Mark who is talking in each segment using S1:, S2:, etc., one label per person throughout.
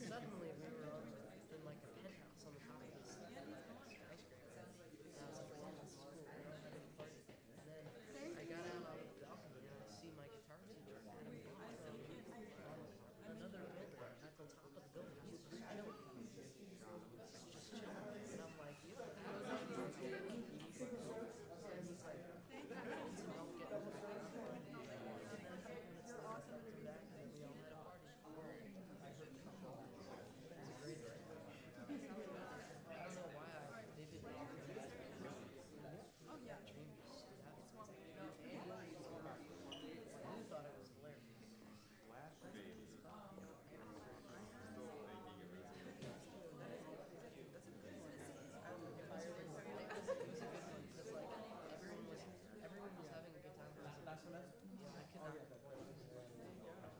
S1: suddenly we were in like a penthouse on the top of this skyscraper. And I was like, well, this is cool. We're not having a party. And then I got out on the balcony and I see my guitar teacher and I'm another building at the top of the building. He's just chilling. Just chilling. And I'm like, yo, how did I not get in? And he's like, I need some help getting to the front. And then a couple minutes later, I came back and then we all had a party. I heard people. It was a great day. I don't know why I vividly remember that dream just stood out. I thought it was hilarious. Everyone was having a good time. Last semester? Yeah, I could not.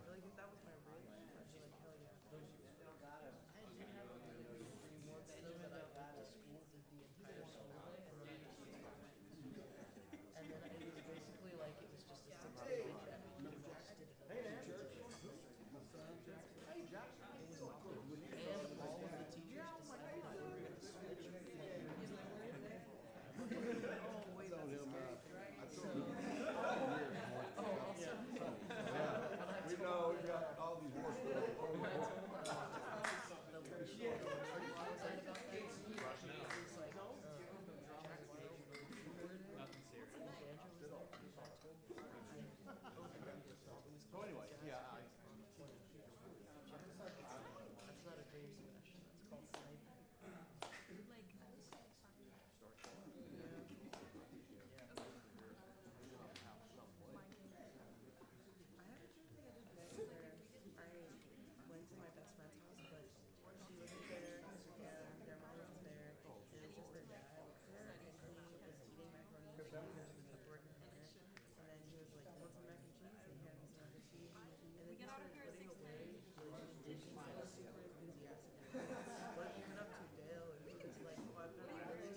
S1: Really good. That was my real life. I was like, hell yeah. I did have a really dream once though that I went to school, did the entire school day, and then it was basically like it was just a 6-day trip. You just did it. Hey, man. Hey, Josh. And all of the teachers decided that we were going to switch flavors. Oh, wait, that's scary.
S2: We know we got all these more stuff. So anyway, yeah,
S1: that's not a dream session. That's called sniping. I went to my best friend's house, but she wasn't there, and their mom wasn't there. It was just their dad there, and he was eating macaroni and cheese with Tupperware container. And then he was like, want some mac and cheese? And he had me some mac and cheese. And then he started putting away the dishes. I was super enthusiastic. What have you been up to, Dale? And he was like, oh, I've done everything.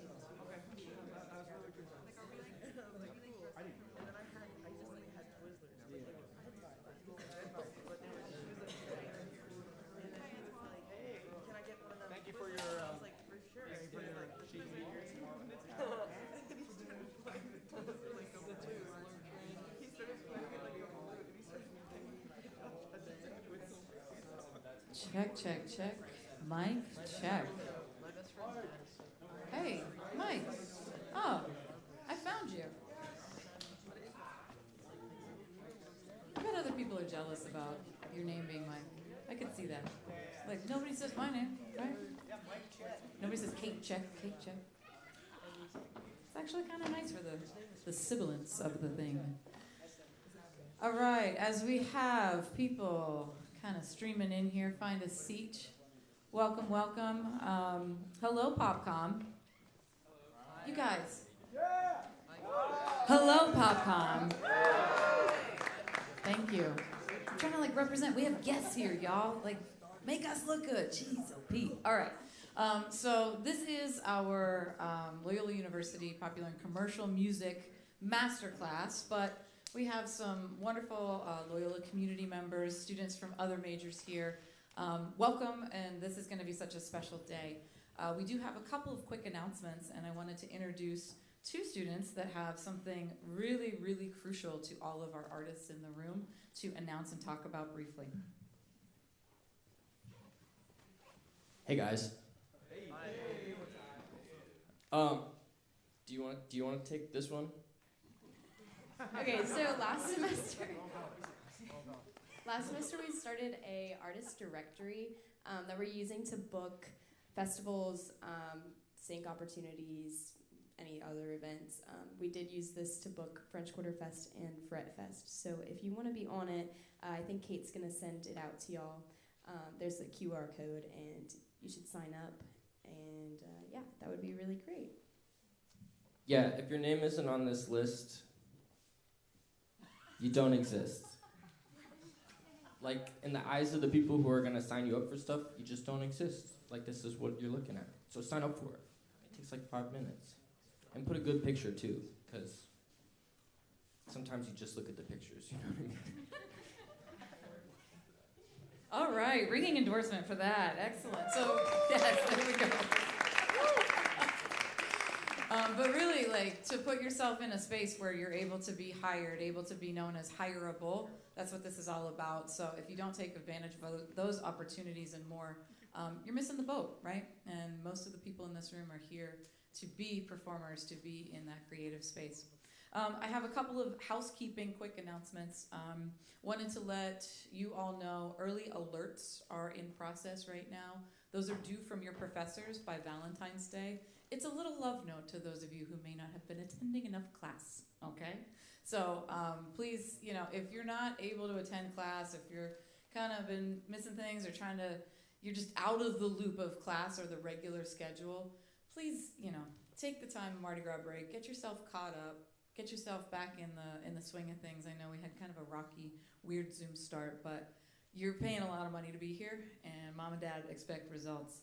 S2: that's really good.
S1: Like, are we like, I was like, cool. And then I just like had Twizzlers. Like, I had five. But they were, she was like, and then he was like, hey, can I get one of them?
S2: Thank you for your,
S1: I was like, for sure.
S2: thank you for your cheese.
S1: And he started playing the Twizzler like a blue. He started playing it like a blue. And he started playing
S3: Check, check, check. Mic, check.
S1: my best friend's dad is so cool.
S3: Hey, Mike. Oh, I found you. I bet other people are jealous about your name being Mike. I could see that. Like, nobody says my name, right? Nobody says Kate check, Kate check. It's actually kind of nice for the sibilance of the thing. All right, as we have people kind of streaming in here, find a seat. Welcome, welcome. Hello, Popcom. You guys. Hello, Popcom. Thank you. I'm trying to like represent. We have guests here, y'all. Like, make us look good. Jeez, oh Pete. All right. So this is our Loyola University Popular and Commercial Music Masterclass, but we have some wonderful Loyola community members, students from other majors here. Welcome, and this is going to be such a special day. We do have a couple of quick announcements, and I wanted to introduce two students that have something really, really crucial to all of our artists in the room to announce and talk about briefly.
S4: Hey guys. Do you want to take this one?
S5: Okay, so last semester we started a artist directory that we're using to book festivals, sync opportunities, any other events. We did use this to book French Quarter Fest and Fret Fest. So if you want to be on it, I think Kate's going to send it out to y'all. There's a QR code, and you should sign up. And yeah, that would be really great.
S4: Yeah, if your name isn't on this list, you don't exist. Like, in the eyes of the people who are going to sign you up for stuff, you just don't exist. Like, this is what you're looking at. So sign up for it. It takes like 5 minutes. And put a good picture, too, because sometimes you just look at the pictures, you know what I mean?
S3: All right, ringing endorsement for that. Excellent. So, yes, there we go. But really, like, to put yourself in a space where you're able to be hired, able to be known as hireable, that's what this is all about. So if you don't take advantage of those opportunities and more, you're missing the boat, right? And most of the people in this room are here to be performers, to be in that creative space. I have a couple of housekeeping quick announcements. Wanted to let you all know early alerts are in process right now. Those are due from your professors by Valentine's Day. It's a little love note to those of you who may not have been attending enough class, okay? So please, you know, if you're not able to attend class, if you're kind of been missing things or you're just out of the loop of class or the regular schedule, please, you know, take the time, Mardi Gras break, get yourself caught up, get yourself back in the swing of things. I know we had kind of a rocky, weird Zoom start, but you're paying a lot of money to be here, and mom and dad expect results.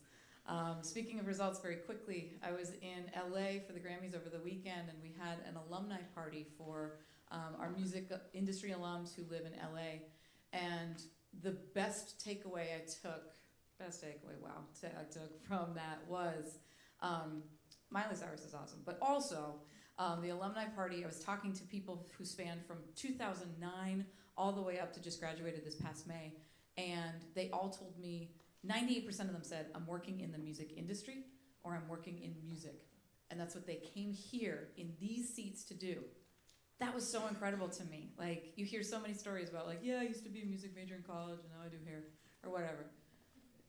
S3: Speaking of results, very quickly, I was in LA for the Grammys over the weekend, and we had an alumni party for our music industry alums who live in LA. And the best takeaway I took from that was Miley Cyrus is awesome, but also the alumni party, I was talking to people who spanned from 2009 all the way up to just graduated this past May, and they all told me 98% of them said, I'm working in the music industry or I'm working in music. And that's what they came here in these seats to do. That was so incredible to me. Like, you hear so many stories about, like, yeah, I used to be a music major in college and now I do hair or whatever.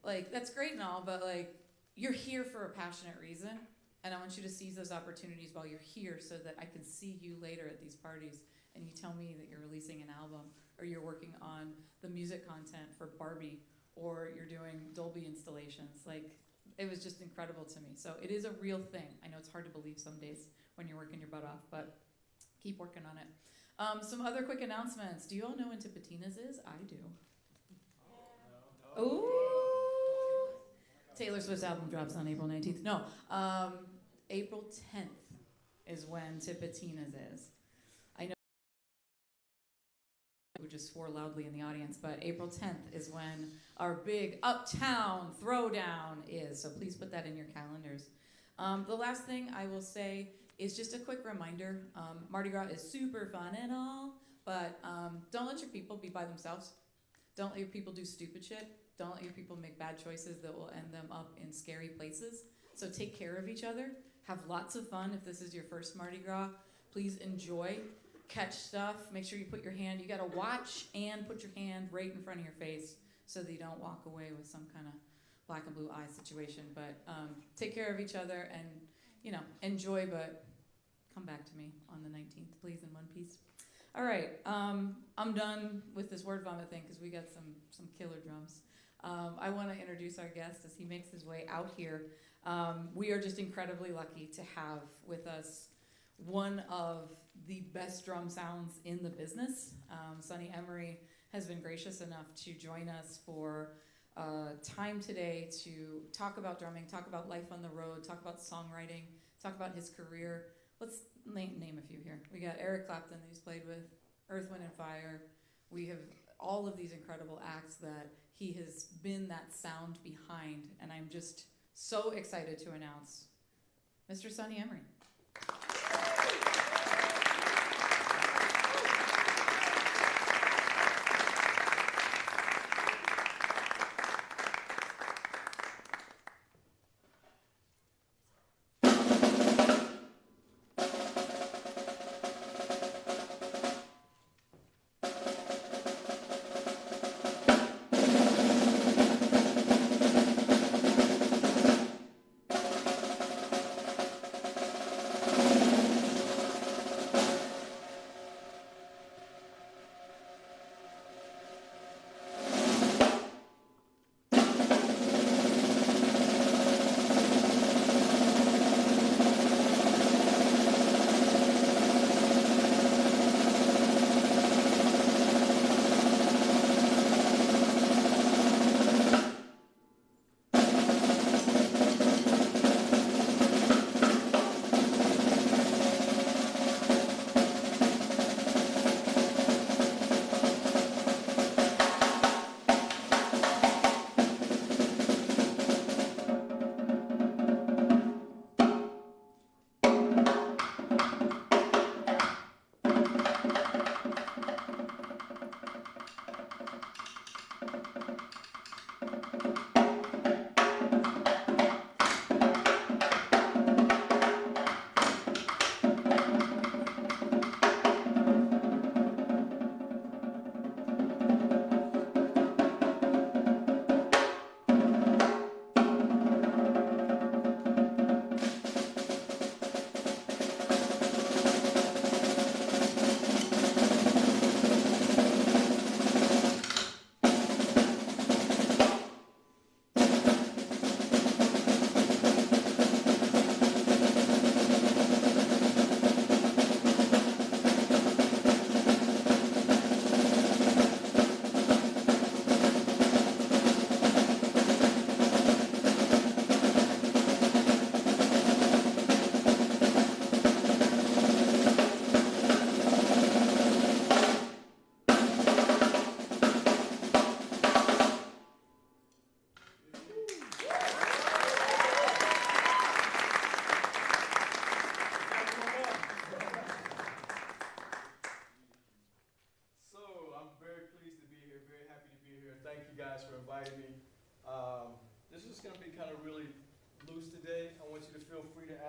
S3: Like, that's great and all, but, like, you're here for a passionate reason. And I want you to seize those opportunities while you're here so that I can see you later at these parties and you tell me that you're releasing an album or you're working on the music content for Barbie or you're doing Dolby installations. Like, it was just incredible to me. So it is a real thing. I know it's hard to believe some days when you're working your butt off, but keep working on it. Some other quick announcements. Do you all know when Tipitina's is? I do. Ooh! Taylor Swift's album drops on April 19th. No, April 10th is when Tipitina's is. Who just swore loudly in the audience, but April 10th is when our big Uptown Throwdown is, so please put that in your calendars. The last thing I will say is just a quick reminder, Mardi Gras is super fun and all, but don't let your people be by themselves. Don't let your people do stupid shit. Don't let your people make bad choices that will end them up in scary places. So take care of each other. Have lots of fun if this is your first Mardi Gras. Please enjoy. Catch stuff, make sure you put your hand, you gotta watch and put your hand right in front of your face so that you don't walk away with some kind of black and blue eye situation. But take care of each other and, you know, enjoy, but come back to me on the 19th, please, in one piece. All right, I'm done with this word vomit thing because we got some killer drums. I wanna introduce our guest as he makes his way out here. We are just incredibly lucky to have with us one of the best drum sounds in the business. Sonny Emory has been gracious enough to join us for time today to talk about drumming, talk about life on the road, talk about songwriting, talk about his career. Let's name a few here. We got Eric Clapton that he's played with, Earth, Wind, and Fire. We have all of these incredible acts that he has been that sound behind, and I'm just so excited to announce Mr. Sonny Emory.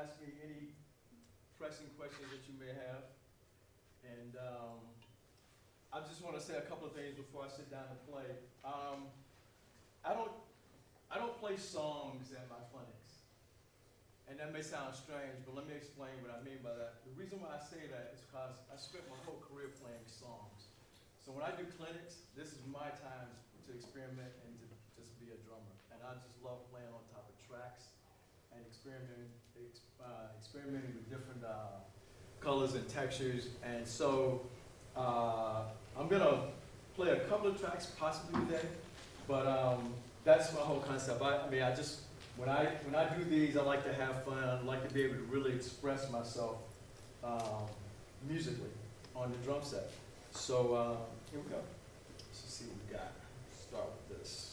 S2: ask me any pressing questions that you may have. And I just want to say a couple of things before I sit down and play. I don't play songs at my clinics. And that may sound strange, but let me explain what I mean by that. The reason why I say that is because I spent my whole career playing songs. So when I do clinics, this is my time to experiment and to just be a drummer. And I just love playing on top of tracks and experimenting with different colors and textures. And so I'm gonna play a couple of tracks possibly today, but that's my whole concept. When I do these, I like to have fun. I like to be able to really express myself musically on the drum set. So here we go. Let's see what we got. Start with this.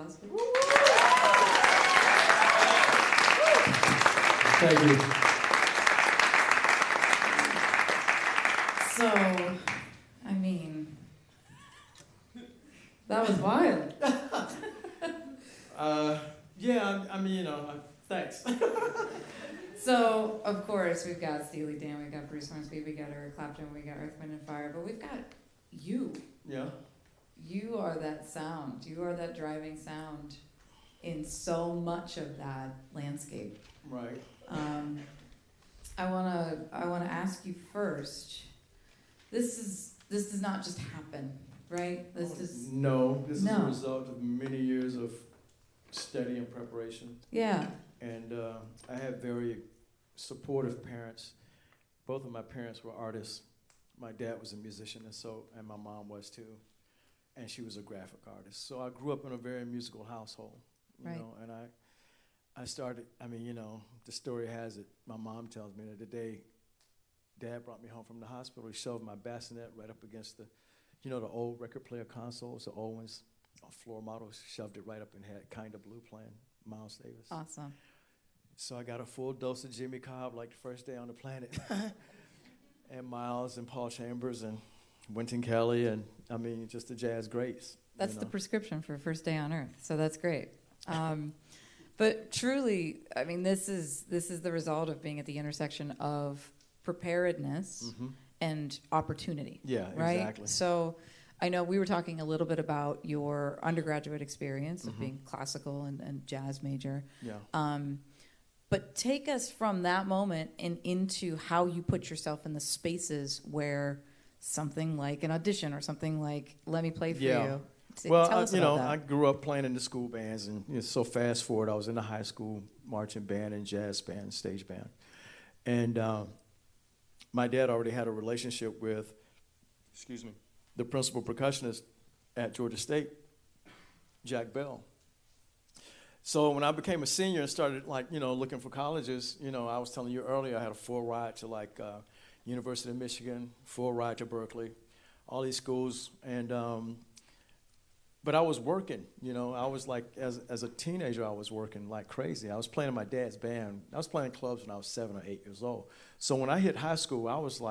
S3: applause.
S2: Thank you.
S3: So, I mean, that was wild.
S2: Yeah, I mean, thanks.
S3: So, of course, we've got Steely Dan, we've got Bruce Hornsby, we got Eric Clapton, we got Earth, Wind and Fire, but we've got you.
S2: Yeah.
S3: You are that sound. You are that driving sound in so much of that landscape.
S2: Right.
S3: I wanna ask you first. This does not just happen, right? This is
S2: This is
S3: No.
S2: a result of many years of study and preparation.
S3: yeah.
S2: And I had very supportive parents. Both of my parents were artists. My dad was a musician, and my mom was too. And she was a graphic artist. So I grew up in a very musical household, you
S3: Right.
S2: know, and I started, the story has it, my mom tells me that the day Dad brought me home from the hospital, he shoved my bassinet right up against the old record player consoles, the old ones, floor models, shoved it right up and had Kind of Blue playing, Miles Davis.
S3: Awesome.
S2: So I got a full dose of Jimmy Cobb like the first day on the planet. And Miles and Paul Chambers and Wynton Kelly and, just the jazz greats.
S3: That's the prescription for First Day on Earth. So that's great. But truly, this is the result of being at the intersection of preparedness and opportunity.
S2: Yeah,
S3: right?
S2: exactly.
S3: So I know we were talking a little bit about your undergraduate experience of being classical and jazz major.
S2: Yeah.
S3: But take us from that moment and into how you put yourself in the spaces where something like an audition or something like Let Me Play For You.
S2: Well,
S3: Tell us about that.
S2: I grew up playing in the school bands, and so fast forward, I was in the high school marching band and jazz band, stage band. And my dad already had a relationship with, the principal percussionist at Georgia State, Jack Bell. So when I became a senior and started looking for colleges, I was telling you earlier, I had a full ride to University of Michigan, full ride to Berkeley, all these schools, and but I was working, I was as a teenager, I was working like crazy. I was playing in my dad's band. I was playing clubs when I was 7 or 8 years old. So when I hit high school, I was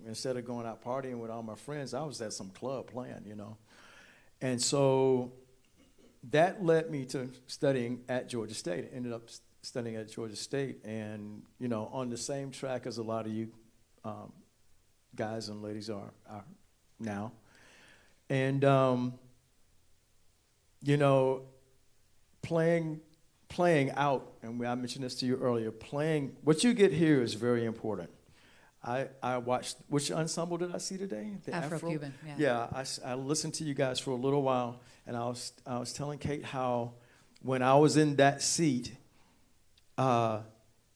S2: instead of going out partying with all my friends, I was at some club playing, And so that led me to studying at Georgia State. I ended up studying at Georgia State and, on the same track as a lot of you guys and ladies are now. And, playing out, and I mentioned this to you earlier, what you get here is very important. I watched, which ensemble did I see today? The
S3: Afro-Cuban,
S2: Yeah, I listened to you guys for a little while, and I was telling Kate how when I was in that seat, the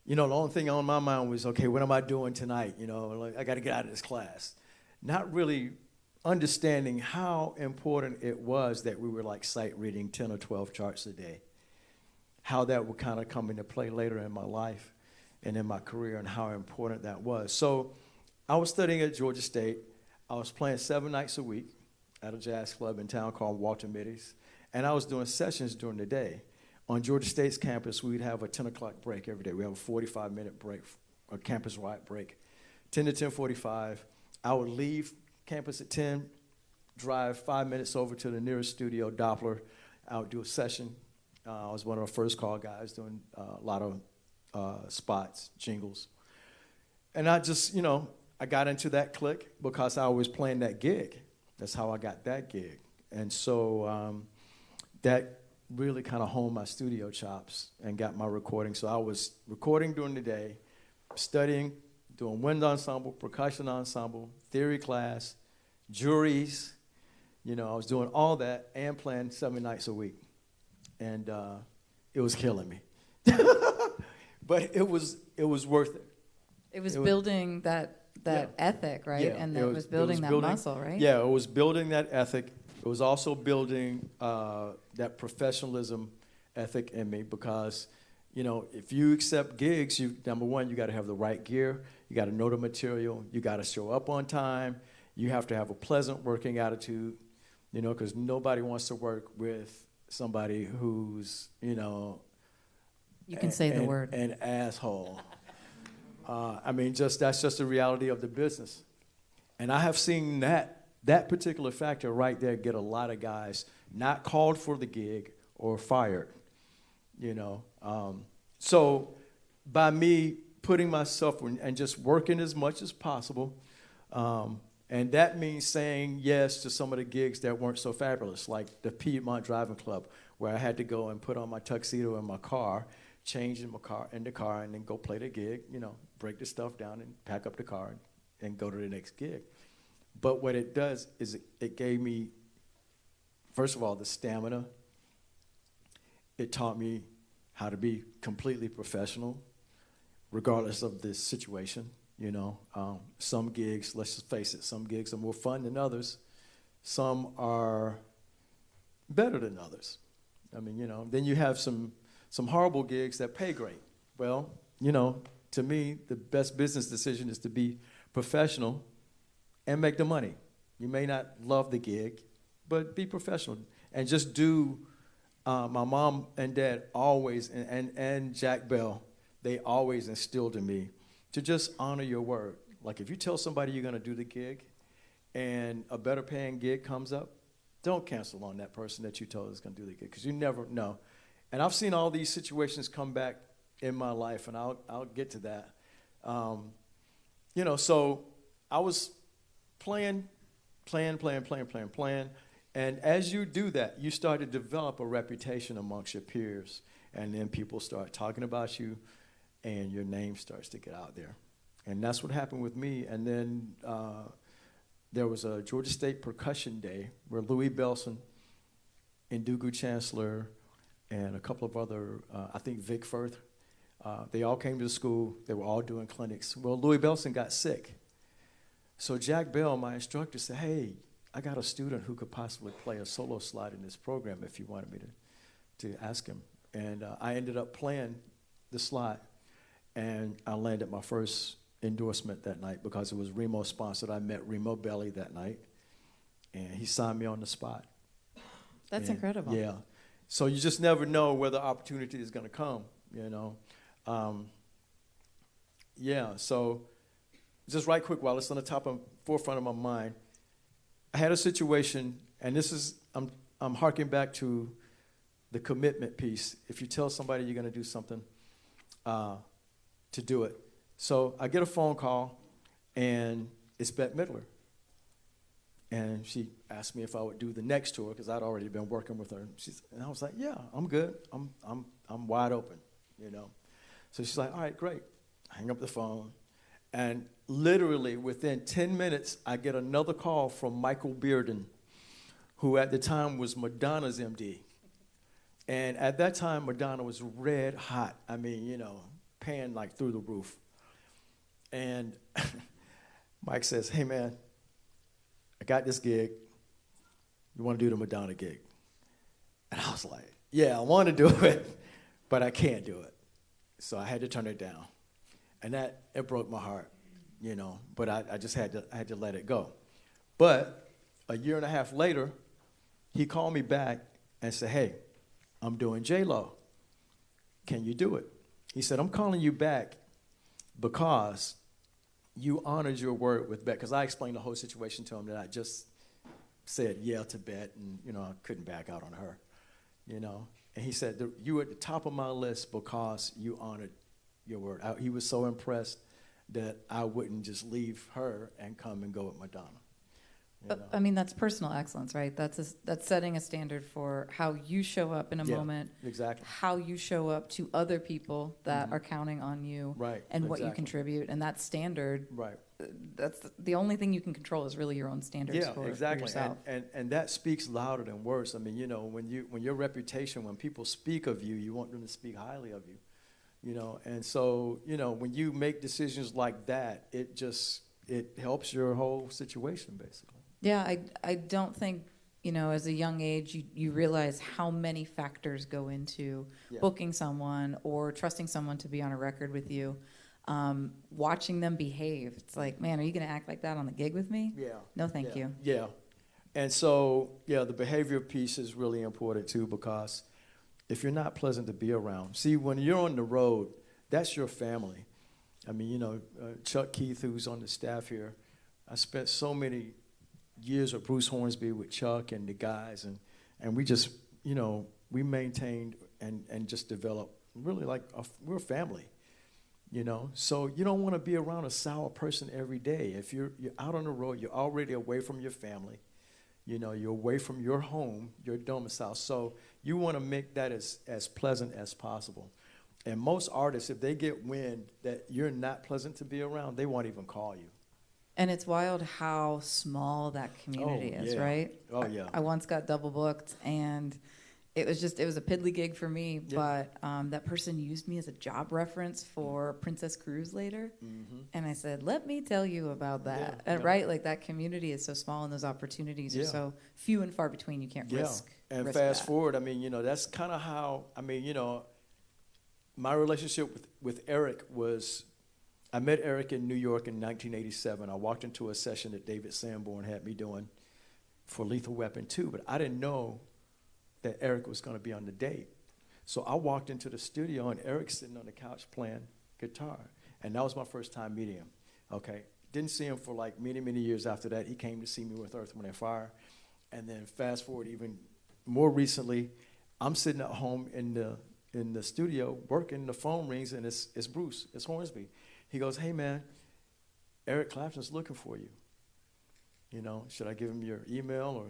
S2: only thing on my mind was, okay, what am I doing tonight? I got to get out of this class. Not really understanding how important it was that we were sight reading 10 or 12 charts a day. How that would kind of come into play later in my life and in my career and how important that was. So I was studying at Georgia State. I was playing 7 nights a week at a jazz club in town called Walter Mitty's. And I was doing sessions during the day. On Georgia State's campus, we'd have a 10 o'clock break every day. We have a 45-minute break, a campus-wide break, 10 to 10:45. I would leave campus at 10, drive 5 minutes over to the nearest studio, Doppler. I would do a session. I was one of the first call guys doing a lot of spots, jingles. And I just, I got into that clique because I was playing that gig. That's how I got that gig. And so that really kind of honed my studio chops and got my recording. So I was recording during the day, studying, doing wind ensemble, percussion ensemble, theory class, juries. I was doing all that and playing 7 nights a week. And it was killing me. But it was worth it.
S3: It was building that ethic, right?
S2: Yeah,
S3: And it was building that muscle, right?
S2: Yeah, it was building that ethic. It was also building that professionalism ethic in me because, if you accept gigs, number one, you got to have the right gear. You got to know the material. You got to show up on time. You have to have a pleasant working attitude, because nobody wants to work with
S6: somebody who's,
S3: You can say the word.
S6: an asshole. I mean, that's just the reality of the business. And I have seen that particular factor right there get a lot of guys not called for the gig or fired, So by me putting myself in and just working as much as possible, and that means saying yes to some of the gigs that weren't so fabulous, like the Piedmont Driving Club, where I had to go and put on my tuxedo in my car, change in the car, and then go play the gig, break the stuff down and pack up the car and go to the next gig. But what it does is it gave me, first of all, the stamina. It taught me how to be completely professional, regardless of the situation. Some gigs, let's just face it, some gigs are more fun than others. Some are better than others. I mean, then you have some horrible gigs that pay great. Well, to me, the best business decision is to be professional and make the money. You may not love the gig, but be professional and just do. My mom and dad always, and Jack Bell, they always instilled in me to just honor your word. Like if you tell somebody you're going to do the gig and a better paying gig comes up, don't cancel on that person that you told is going to do the gig, because you never know. And I've seen all these situations come back in my life, and I'll get to that. So I was playing, and as you do that, you start to develop a reputation amongst your peers, and then people start talking about you, and your name starts to get out there. And that's what happened with me. And then there was a Georgia State Percussion Day where Louis Belson, Ndugu Chancellor, and a couple of other, I think Vic Firth, they all came to the school. They were all doing clinics. Well, Louis Belson got sick. So Jack Bell, my instructor, said, hey, I got a student who could possibly play a solo slide in this program if you wanted me to ask him. And I ended up playing the slide, and I landed my first endorsement that night because it was Remo sponsored. I met Remo Belli that night, and he signed me on the spot.
S3: That's
S6: And,
S3: incredible.
S6: Yeah. So you just never know where the opportunity is going to come, so just right quick, while it's on the forefront of my mind, I had a situation, and this is, I'm harking back to the commitment piece. If you tell somebody you're going to do something, to do it. So I get a phone call, and it's Bette Midler. And she asked me if I would do the next tour, because I'd already been working with her. And I was like, yeah, I'm good. I'm wide open, So she's like, all right, great. I hang up the phone. And literally within 10 minutes, I get another call from Michael Bearden, who at the time was Madonna's MD. And at that time, Madonna was red hot. I mean, paying like through the roof. And Mike says, hey, man, I got this gig. You want to do the Madonna gig? And I was like, yeah, I want to do it, but I can't do it. So I had to turn it down. And it broke my heart, but I just had to let it go. But a year and a half later, he called me back and said, hey, I'm doing J-Lo. Can you do it? He said, I'm calling you back because you honored your word with Bette. Because I explained the whole situation to him, that I just said yeah to Bette, and, I couldn't back out on her, And he said, you were at the top of my list because you honored your word. He was so impressed that I wouldn't just leave her and come and go with Madonna.
S3: I mean, that's personal excellence, right? That's setting a standard for how you show up in a moment.
S6: Exactly.
S3: How you show up to other people that are counting on you.
S6: Right.
S3: And what you contribute. And that standard,
S6: right.
S3: That's the only thing you can control is really your own standards for yourself.
S6: And that speaks louder than words. I mean, when your reputation, when people speak of you, you want them to speak highly of you. And so, when you make decisions like that, it helps your whole situation, basically.
S3: Yeah, I don't think, as a young age, you realize how many factors go into booking someone or trusting someone to be on a record with you. Watching them behave. It's like, man, are you going to act like that on the gig with me?
S6: Yeah.
S3: No, thank you.
S6: Yeah. And so, yeah, the behavior piece is really important too, because if you're not pleasant to be around, see, when you're on the road, that's your family. I mean, you know, Chuck Keith, who's on the staff here, I spent so many years with Bruce Hornsby, with Chuck and the guys, and we just, you know, we maintained and just developed really like we're a family, you know. So you don't want to be around a sour person every day. If you're out on the road, you're already away from your family, you know, you're away from your home, your domicile. So you want to make that as pleasant as possible. And most artists, if they get wind that you're not pleasant to be around, they won't even call you.
S3: And it's wild how small that community is,
S6: yeah.
S3: right?
S6: Oh, yeah.
S3: I once got double booked, and it was a piddly gig for me,
S6: Yeah.
S3: but that person used me as a job reference for Princess Cruise later.
S6: Mm-hmm.
S3: And I said, let me tell you about that.
S6: Yeah,
S3: And
S6: yeah.
S3: right, like that community is so small and those opportunities are
S6: Yeah.
S3: so few and far between, you can't risk.
S6: And
S3: risk
S6: fast
S3: that.
S6: forward, I mean, you know, that's kind of how, I mean, you know, my relationship with Eric was, I met Eric in New York in 1987. I walked into a session that David Sanborn had me doing for Lethal Weapon 2, but I didn't know that Eric was going to be on the date. So I walked into the studio, and Eric's sitting on the couch playing guitar. And that was my first time meeting him. Okay. Didn't see him for like many, many years after that. He came to see me with Earth, Wind & Fire. And then fast forward even more recently, I'm sitting at home in the studio working, the phone rings, and it's Bruce, it's Hornsby. He goes, hey, man, Eric Clapton's looking for you. You know, should I give him your email, or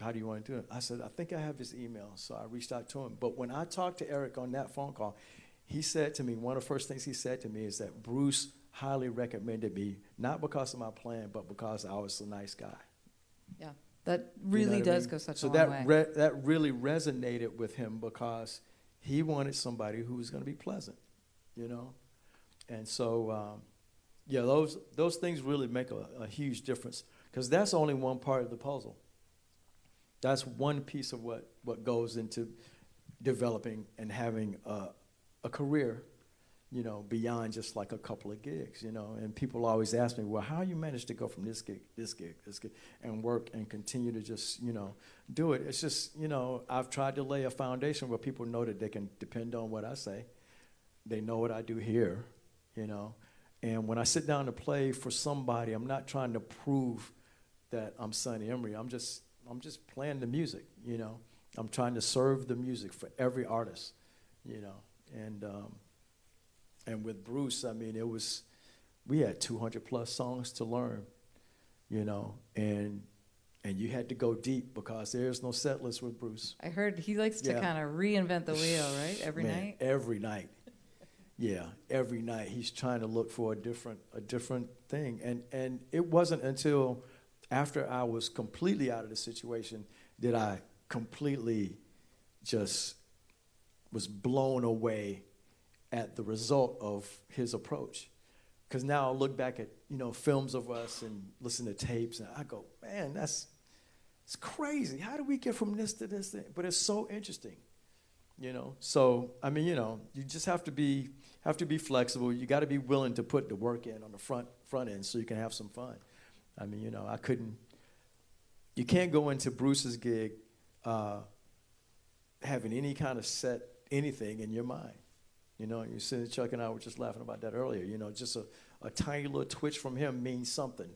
S6: how do you want to do it? I said, I think I have his email. So I reached out to him. But when I talked to Eric on that phone call, he said to me, one of the first things he said to me is that Bruce highly recommended me, not because of my playing, but because I was a nice guy.
S3: Yeah, that really
S6: You know what I
S3: does
S6: mean?
S3: go such
S6: so
S3: a long way.
S6: that really resonated with him, because he wanted somebody who was going to be pleasant, you know? And so, yeah, those things really make a huge difference, because that's only one part of the puzzle. That's one piece of what goes into developing and having a career, you know, beyond just like a couple of gigs, you know. And people always ask me, well, how you manage to go from this gig, and work and continue to just, you know, do it. It's just, you know, I've tried to lay a foundation where people know that they can depend on what I say. They know what I do here, you know. And when I sit down to play for somebody, I'm not trying to prove that I'm Sonny Emory. I'm just playing the music, you know. I'm trying to serve the music for every artist, you know. And with Bruce, I mean, we had 200 plus songs to learn, you know, and you had to go deep, because there's no set list with Bruce.
S3: I heard he likes to
S6: Yeah.
S3: kind of reinvent the wheel, right? Every
S6: Man,
S3: night.
S6: Every night. Yeah, every night he's trying to look for a different thing. And it wasn't until after I was completely out of the situation that I completely just was blown away at the result of his approach. Because now I look back at, you know, films of us and listen to tapes, and I go, man, it's crazy. How do we get from this to this thing? But it's so interesting, you know. So, I mean, you know, you just have to be flexible. You got to be willing to put the work in on the front end so you can have some fun. I mean, you know, you can't go into Bruce's gig having any kind of set anything in your mind. You know, you see, Chuck and I were just laughing about that earlier. You know, just a tiny little twitch from him means something,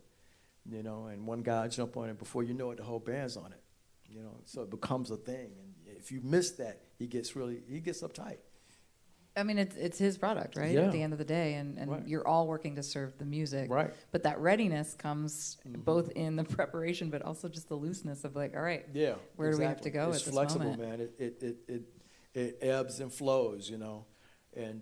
S6: you know, and one guy jump on it, before you know it, the whole band's on it, you know, so it becomes a thing. And if you miss that, he gets uptight.
S3: I mean, it's his product, right?
S6: Yeah.
S3: At the end of the day, and
S6: Right.
S3: you're all working to serve the music.
S6: Right.
S3: But that readiness comes
S6: Mhm.
S3: both in the preparation, but also just the looseness of like, all right,
S6: Yeah.
S3: Where do we have to go
S6: It's
S3: at this
S6: flexible,
S3: moment?
S6: man. It ebbs and flows, you know, and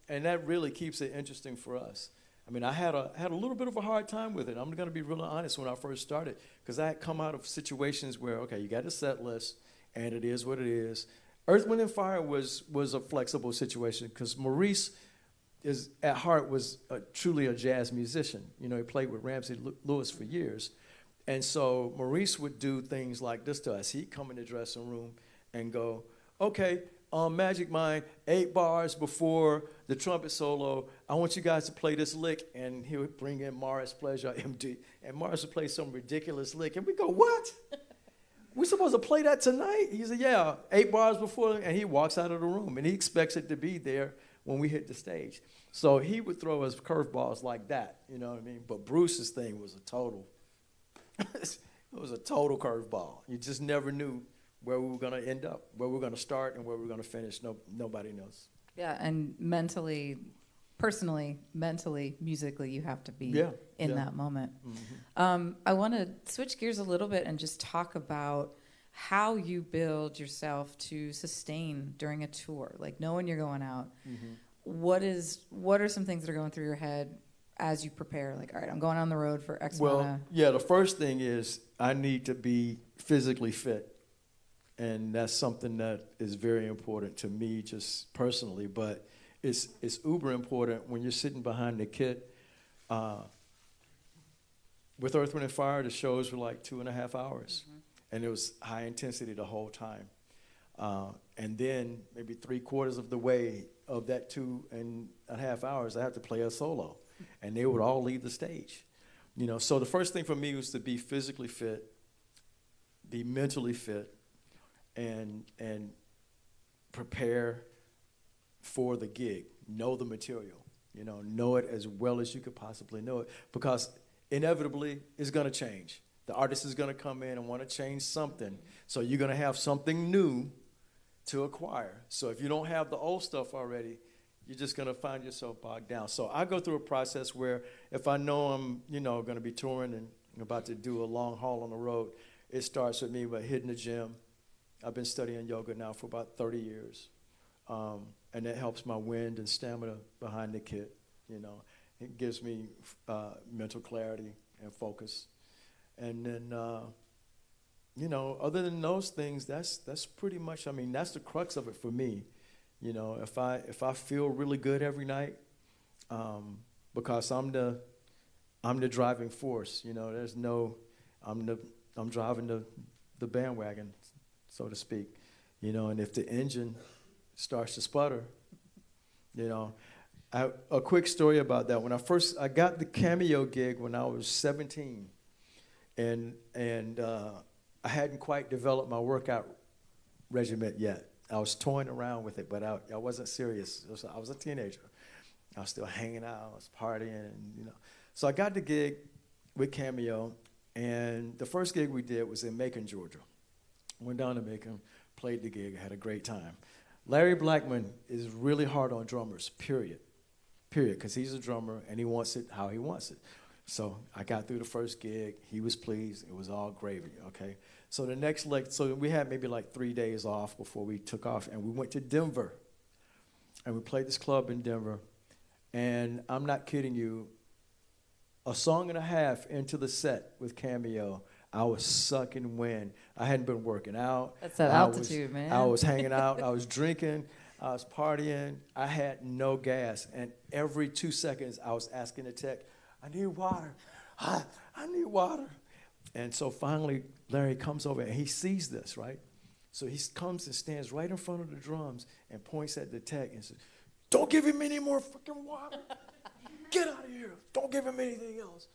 S6: that really keeps it interesting for us. I mean, I had a little bit of a hard time with it. I'm going to be really honest when I first started, because I had come out of situations where, okay, you got a set list, and it is what it is. Earth, Wind & Fire was a flexible situation, because Maurice at heart was truly a jazz musician. You know, he played with Ramsey Lewis for years. And so Maurice would do things like this to us. He'd come in the dressing room and go, okay, Magic Mind, 8 bars before the trumpet solo, I want you guys to play this lick. And he would bring in Morris Pleasure, MD, and Morris would play some ridiculous lick. And we go, what? we supposed to play that tonight? He said, yeah, 8 bars before, and he walks out of the room, and he expects it to be there when we hit the stage. So he would throw us curveballs like that, you know what I mean? But Bruce's thing was a total, it was a total curveball. You just never knew where we were going to end up, where we were going to start and where we were going to finish. Nobody knows.
S3: Yeah, and mentally, personally, mentally, musically, you have to be in that moment.
S6: Mm-hmm.
S3: I want to switch gears a little bit and just talk about how you build yourself to sustain during a tour. Like knowing you're going out,
S6: Mm-hmm.
S3: what are some things that are going through your head as you prepare? Like, all right, I'm going on the road for X amount
S6: Well, yeah, the first thing is I need to be physically fit. And that's something that is very important to me just personally, but it's uber important when you're sitting behind the kit. With Earth, Wind & Fire, the shows were like 2.5 hours.
S3: Mm-hmm.
S6: And it was high intensity the whole time. And then maybe 3/4 of the way of that 2.5 hours, I had to play a solo. And they would all leave the stage. You know, so the first thing for me was to be physically fit, be mentally fit, and prepare for the gig. Know the material. You know it as well as you could possibly know it. Because inevitably, it's going to change. The artist is going to come in and want to change something. So you're going to have something new to acquire. So if you don't have the old stuff already, you're just going to find yourself bogged down. So I go through a process where if I know I'm, going to be touring and about to do a long haul on the road, it starts with me by hitting the gym. I've been studying yoga now for about 30 years. And that helps my wind and stamina behind the kit, It gives me mental clarity and focus. And then, other than those things, that's pretty much, that's the crux of it for me. If I feel really good every night, because I'm the driving force, there's no, I'm driving the bandwagon, so to speak, and if the engine starts to sputter, a quick story about that. When I got the Cameo gig when I was 17, and I hadn't quite developed my workout regimen yet. I was toying around with it, but I wasn't serious. I was a teenager. I was still hanging out, I was partying, and So I got the gig with Cameo, and the first gig we did was in Macon, Georgia. Went down to Macon, played the gig, had a great time. Larry Blackman is really hard on drummers, period, because he's a drummer, and he wants it how he wants it. So I got through the first gig. He was pleased. It was all gravy, okay? So the next leg, so we had maybe like 3 days off before we took off, and we went to Denver. And we played this club in Denver. And I'm not kidding you, a song and a half into the set with Cameo, I was sucking wind. I hadn't been working out.
S3: That's that altitude, man.
S6: I was hanging out. I was drinking. I was partying. I had no gas. And every 2 seconds, I was asking the tech, I need water. I need water. And so finally, Larry comes over, and he sees this, right? So he comes and stands right in front of the drums and points at the tech and says, don't give him any more fucking water. Get out of here. Don't give him anything else.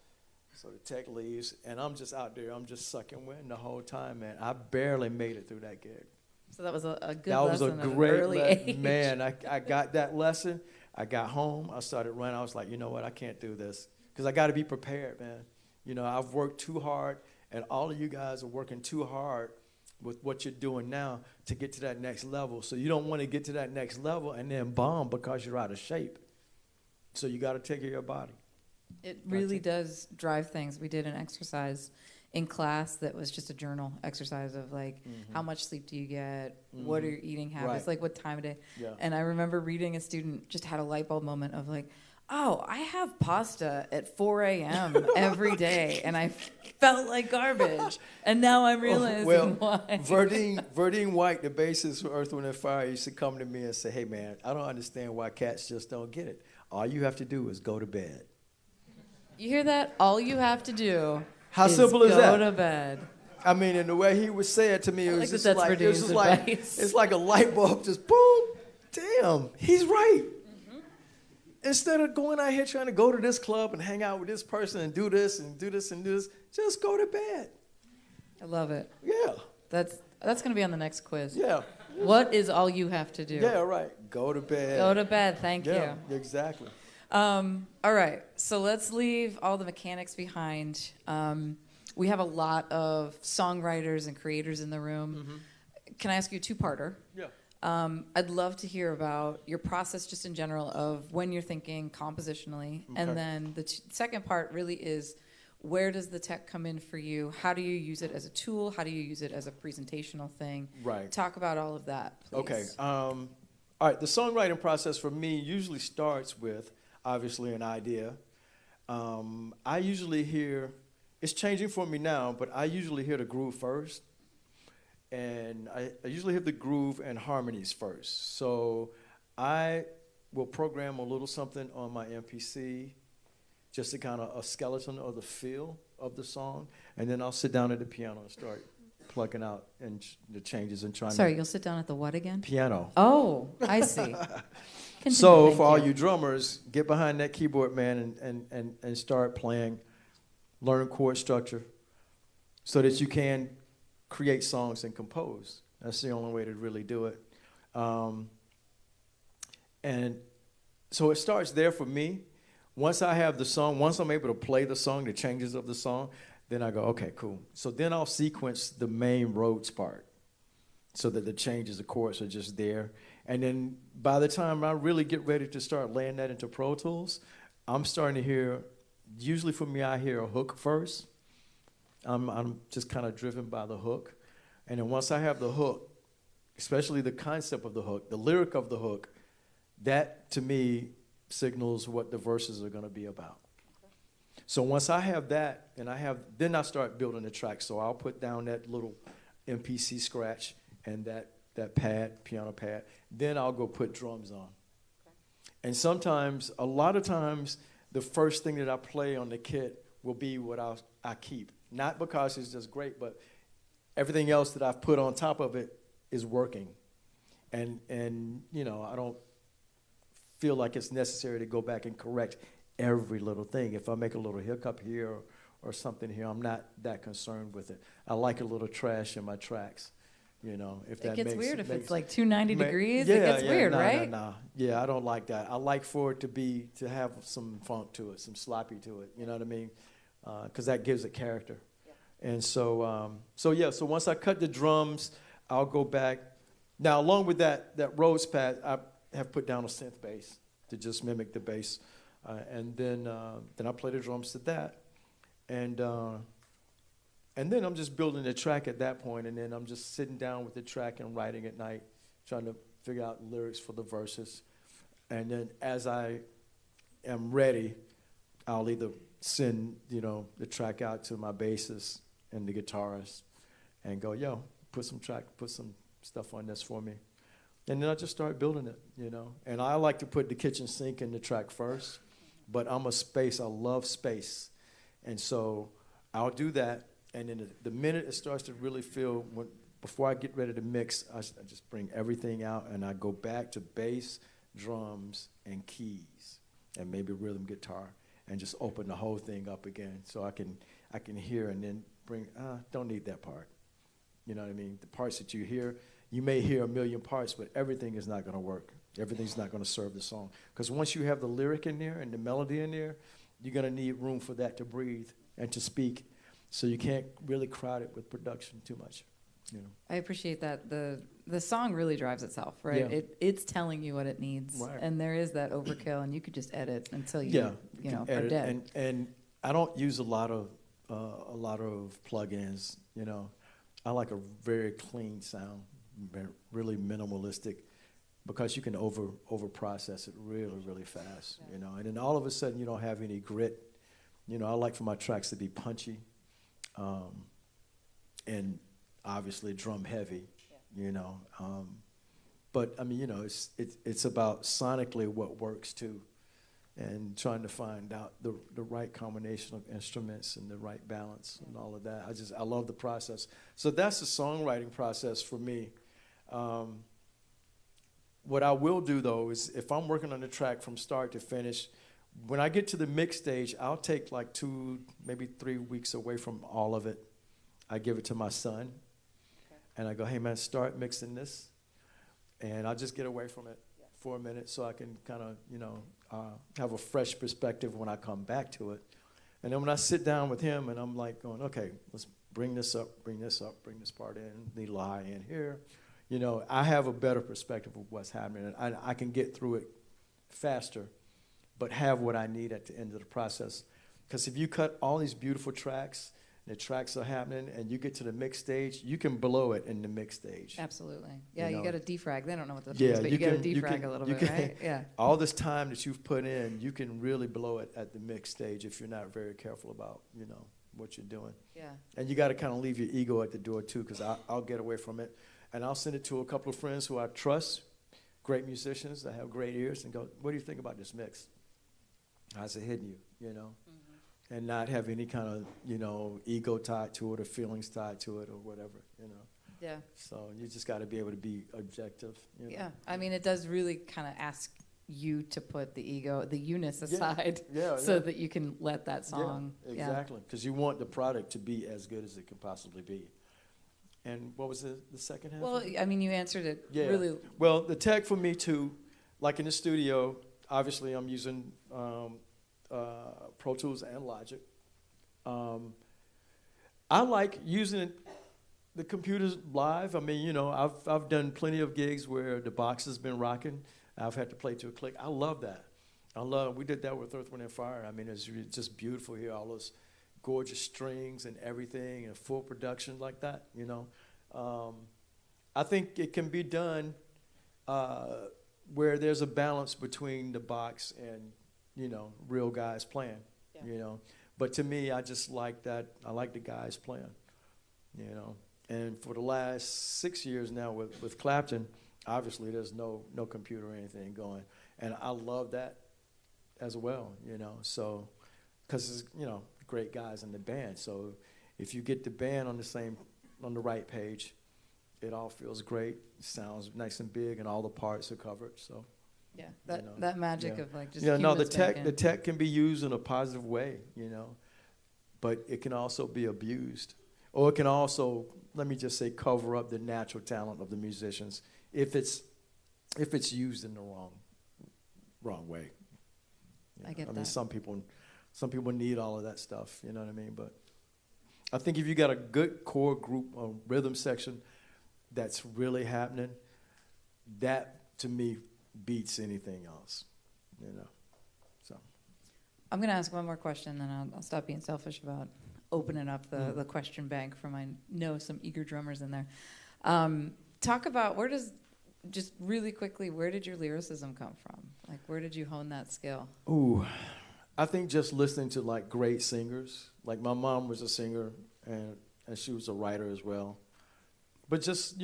S6: So the tech leaves, and I'm just out there. I'm just sucking wind the whole time, man. I barely made it through that gig.
S3: So that was a good
S6: that
S3: lesson
S6: was a
S3: at
S6: great
S3: an early age.
S6: Man, I got that lesson. I got home. I started running. I was like, you know what? I can't do this because I got to be prepared, man. I've worked too hard, and all of you guys are working too hard with what you're doing now to get to that next level. So you don't want to get to that next level and then bomb because you're out of shape. So you got to take care of your body.
S3: It really does drive things. We did an exercise in class that was just a journal exercise of like, how much sleep do you get? What are your eating habits?
S6: Right.
S3: Like what time of day?
S6: Yeah.
S3: And I remember reading a student just had a light bulb moment of like, oh, I have pasta at 4 a.m. every day, and I felt like garbage. And now I'm realizing why.
S6: Verdine White, the bassist for Earth, Wind & Fire, used to come to me and say, hey, man, I don't understand why cats just don't get it. All you have to do is go to bed.
S3: You hear that? All you have to do
S6: How
S3: is
S6: simple is that?
S3: go to bed.
S6: I mean, and the way he would say it to me, it was just like,
S3: advice.
S6: it's like a light bulb just boom. Damn, he's right. Instead of going out here trying to go to this club and hang out with this person and do this and do this and do this, just go to bed.
S3: I love it.
S6: Yeah.
S3: That's going to be on the next quiz.
S6: Yeah.
S3: What is all you have to do?
S6: Yeah, right. Go to bed.
S3: Go to bed. Thank
S6: Yeah,
S3: you.
S6: exactly.
S3: All right. So let's leave all the mechanics behind. We have a lot of songwriters and creators in the room.
S6: Mm-hmm.
S3: Can I ask you a two-parter?
S6: Yeah.
S3: I'd love to hear about your process just in general of when you're thinking compositionally.
S6: Okay.
S3: And then the second part really is, where does the tech come in for you? How do you use it as a tool? How do you use it as a presentational thing?
S6: Right.
S3: Talk about all of that, please.
S6: Okay. All right. The songwriting process for me usually starts with, obviously, an idea. I usually hear, it's changing for me now, but I usually hear the groove first. And I usually hear the groove and harmonies first. So I will program a little something on my MPC, just to kind of a skeleton of the feel of the song. And then I'll sit down at the piano and start plugging out and the changes and trying
S3: Sorry, you'll sit down at the what again?
S6: piano.
S3: Oh, I see. Continue,
S6: So
S3: thank
S6: for all
S3: you.
S6: you drummers, get behind that keyboard, man, and start playing, learn chord structure so that you can create songs and compose. That's the only way to really do it. And so it starts there for me. Once I have the song, once I'm able to play the song, the changes of the song, then I go, okay, cool. So then I'll sequence the main Rhodes part so that the changes, the chords are just there. And then by the time I really get ready to start laying that into Pro Tools, I'm starting to hear, usually for me, I hear a hook first. I'm just kind of driven by the hook. And then once I have the hook, especially the concept of the hook, the lyric of the hook, that to me signals what the verses are going to be about. So once I have that, and then I start building the track. So I'll put down that little MPC scratch and that pad, piano pad. Then I'll go put drums on. And sometimes, a lot of times, the first thing that I play on the kit will be what I keep. Not because it's just great, but everything else that I've put on top of it is working. And you know, I don't feel like it's necessary to go back and correct every little thing. If I make a little hiccup here or something here, I'm not that concerned with it. I like a little trash in my tracks, you know. If that
S3: It gets
S6: makes,
S3: weird if
S6: makes,
S3: it's like 290 degrees.
S6: Yeah,
S3: It gets
S6: yeah,
S3: weird,
S6: nah,
S3: right?
S6: Nah. Yeah, I don't like that. I like for it to have some funk to it, some sloppy to it. You know what I mean? Because that gives it character. Yeah. And so once I cut the drums, I'll go back. Now, along with that Rhodes pad, I have put down a synth bass to just mimic the bass, and then I play the drums to that, and then I'm just building the track at that point, and then I'm just sitting down with the track and writing at night, trying to figure out lyrics for the verses, and then as I am ready, I'll either send the track out to my bassist and the guitarist, and go, yo, put some stuff on this for me. And then I just start building it, And I like to put the kitchen sink in the track first, but I love space. And so I'll do that, and then the minute it starts to really feel, before I get ready to mix, I just bring everything out, and I go back to bass, drums, and keys, and maybe rhythm guitar, and just open the whole thing up again so I can hear, and then don't need that part. You know what I mean? The parts that you hear, you may hear a million parts, but everything is not going to work. Everything's not going to serve the song. Because once you have the lyric in there and the melody in there, you're going to need room for that to breathe and to speak. So you can't really crowd it with production too much.
S3: I appreciate that. The song really drives itself, right?
S6: Yeah.
S3: It's telling you what it needs.
S6: Right.
S3: And there is that overkill, and you could just edit until you
S6: can
S3: are
S6: edit.
S3: dead.
S6: And I don't use a lot of plugins. I like a very clean sound, really minimalistic, because you can over process it really, really fast, And then all of a sudden you don't have any grit. I like for my tracks to be punchy, and obviously drum heavy, But I mean, it's about sonically what works too, and trying to find out the right combination of instruments and the right balance and all of that. I love the process. So that's the songwriting process for me. What I will do, though, is if I'm working on the track from start to finish, when I get to the mix stage, I'll take like 2, maybe 3 weeks away from all of it. I give it to my son. and I go, hey man, start mixing this, and I'll just get away from it for a minute so I can kind of, have a fresh perspective when I come back to it. And then when I sit down with him and I'm like going, okay, let's bring this up, bring this part in, the lie in here. I have a better perspective of what's happening. And I can get through it faster, but have what I need at the end of the process. Because if you cut all these beautiful tracks, the tracks are happening, and you get to the mix stage, you can blow it in the mix stage.
S3: Absolutely. Yeah, you
S6: know.
S3: got to defrag. They don't know what that
S6: Yeah,
S3: means, but you got to
S6: you
S3: defrag
S6: can-
S3: a little
S6: you
S3: bit,
S6: can-
S3: right? Yeah.
S6: All this time that you've put in, you can really blow it at the mix stage if you're not very careful about, what you're doing.
S3: Yeah.
S6: And you got to kind of leave your ego at the door too, because I'll get away from it, and I'll send it to a couple of friends who I trust, great musicians that have great ears, and go, what do you think about this mix? How's it hitting you, and not have any kind of, ego tied to it or feelings tied to it or whatever,
S3: Yeah.
S6: So you just got to be able to be objective.
S3: Yeah. I mean, it does really kind of ask you to put the ego, the you-ness aside,
S6: Yeah,
S3: so that you can let that song.
S6: Yeah, exactly. Because you want the product to be as good as it can possibly be. And what was the second half?
S3: Well, I mean, you answered it
S6: Yeah.
S3: really.
S6: Well, the tech for me too, like in the studio, obviously I'm using Pro Tools and Logic. I like using the computers live. I mean, I've done plenty of gigs where the box has been rocking. I've had to play to a click. I love that. We did that with Earth, Wind & Fire. I mean, it's just beautiful here, all those gorgeous strings and everything, and full production like that, I think it can be done where there's a balance between the box and, real guys playing, But to me, I just like that. I like the guys playing, And for the last 6 years now with Clapton, obviously there's no computer or anything going. And I love that as well, So, because it's, great guys in the band. So if you get the band on the right page, it all feels great. It sounds nice and big, and all the parts are covered. So
S3: Yeah, that magic of like just
S6: the
S3: humans
S6: tech
S3: making-
S6: the tech can be used in a positive way, but it can also be abused, or it can also, let me just say, cover up the natural talent of the musicians if it's used in the wrong way.
S3: I get
S6: I mean,
S3: that.
S6: some people need all of that stuff, you know what I mean? But I think if you got a good core group or rhythm section that's really happening, that to me beats anything else, So
S3: I'm going to ask one more question, then I'll stop being selfish about opening up the question bank from, I know, some eager drummers in there. Talk about just really quickly, where did your lyricism come from? Like, where did you hone that skill?
S6: Ooh, I think just listening to like great singers. Like my mom was a singer, and she was a writer as well. But just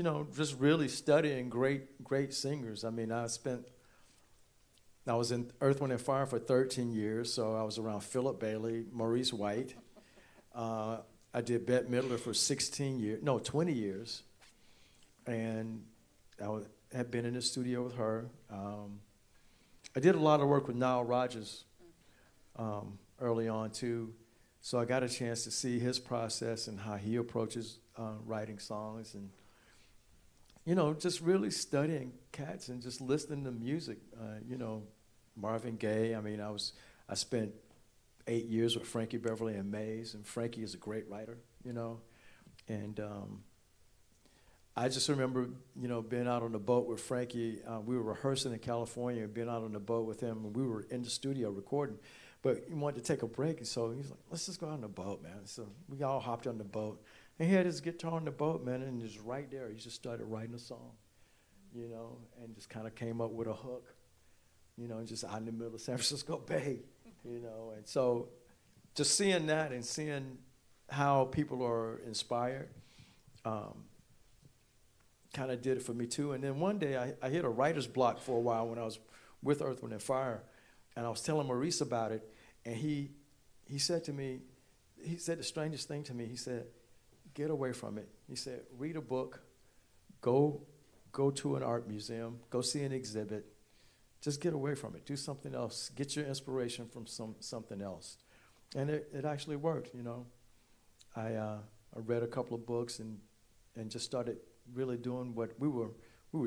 S6: really studying great singers. I mean, I was in Earth, Wind & Fire for 13 years, so I was around Philip Bailey, Maurice White. I did Bette Midler for 20 years. And had been in the studio with her. I did a lot of work with Nile Rodgers early on, too. So I got a chance to see his process and how he approaches writing songs, and just really studying cats and just listening to music. Marvin Gaye. I mean, I spent 8 years with Frankie Beverly and Mays, and Frankie is a great writer, and I just remember, being out on the boat with Frankie. We were rehearsing in California, being out on the boat with him, and we were in the studio recording. But he wanted to take a break, and so he's like, let's just go out on the boat, man. So we all hopped on the boat. And he had his guitar on the boat, man, and just right there, he just started writing a song, and just kind of came up with a hook, just out in the middle of San Francisco Bay, And so just seeing that and seeing how people are inspired, kind of did it for me too. And then one day I hit a writer's block for a while when I was with Earth, Wind & Fire, and I was telling Maurice about it, and he said to me, he said the strangest thing to me. He said, get away from it. He said, read a book, go to an art museum, go see an exhibit, just get away from it, do something else, get your inspiration from something else. And it actually worked, I read a couple of books and just started really doing what we were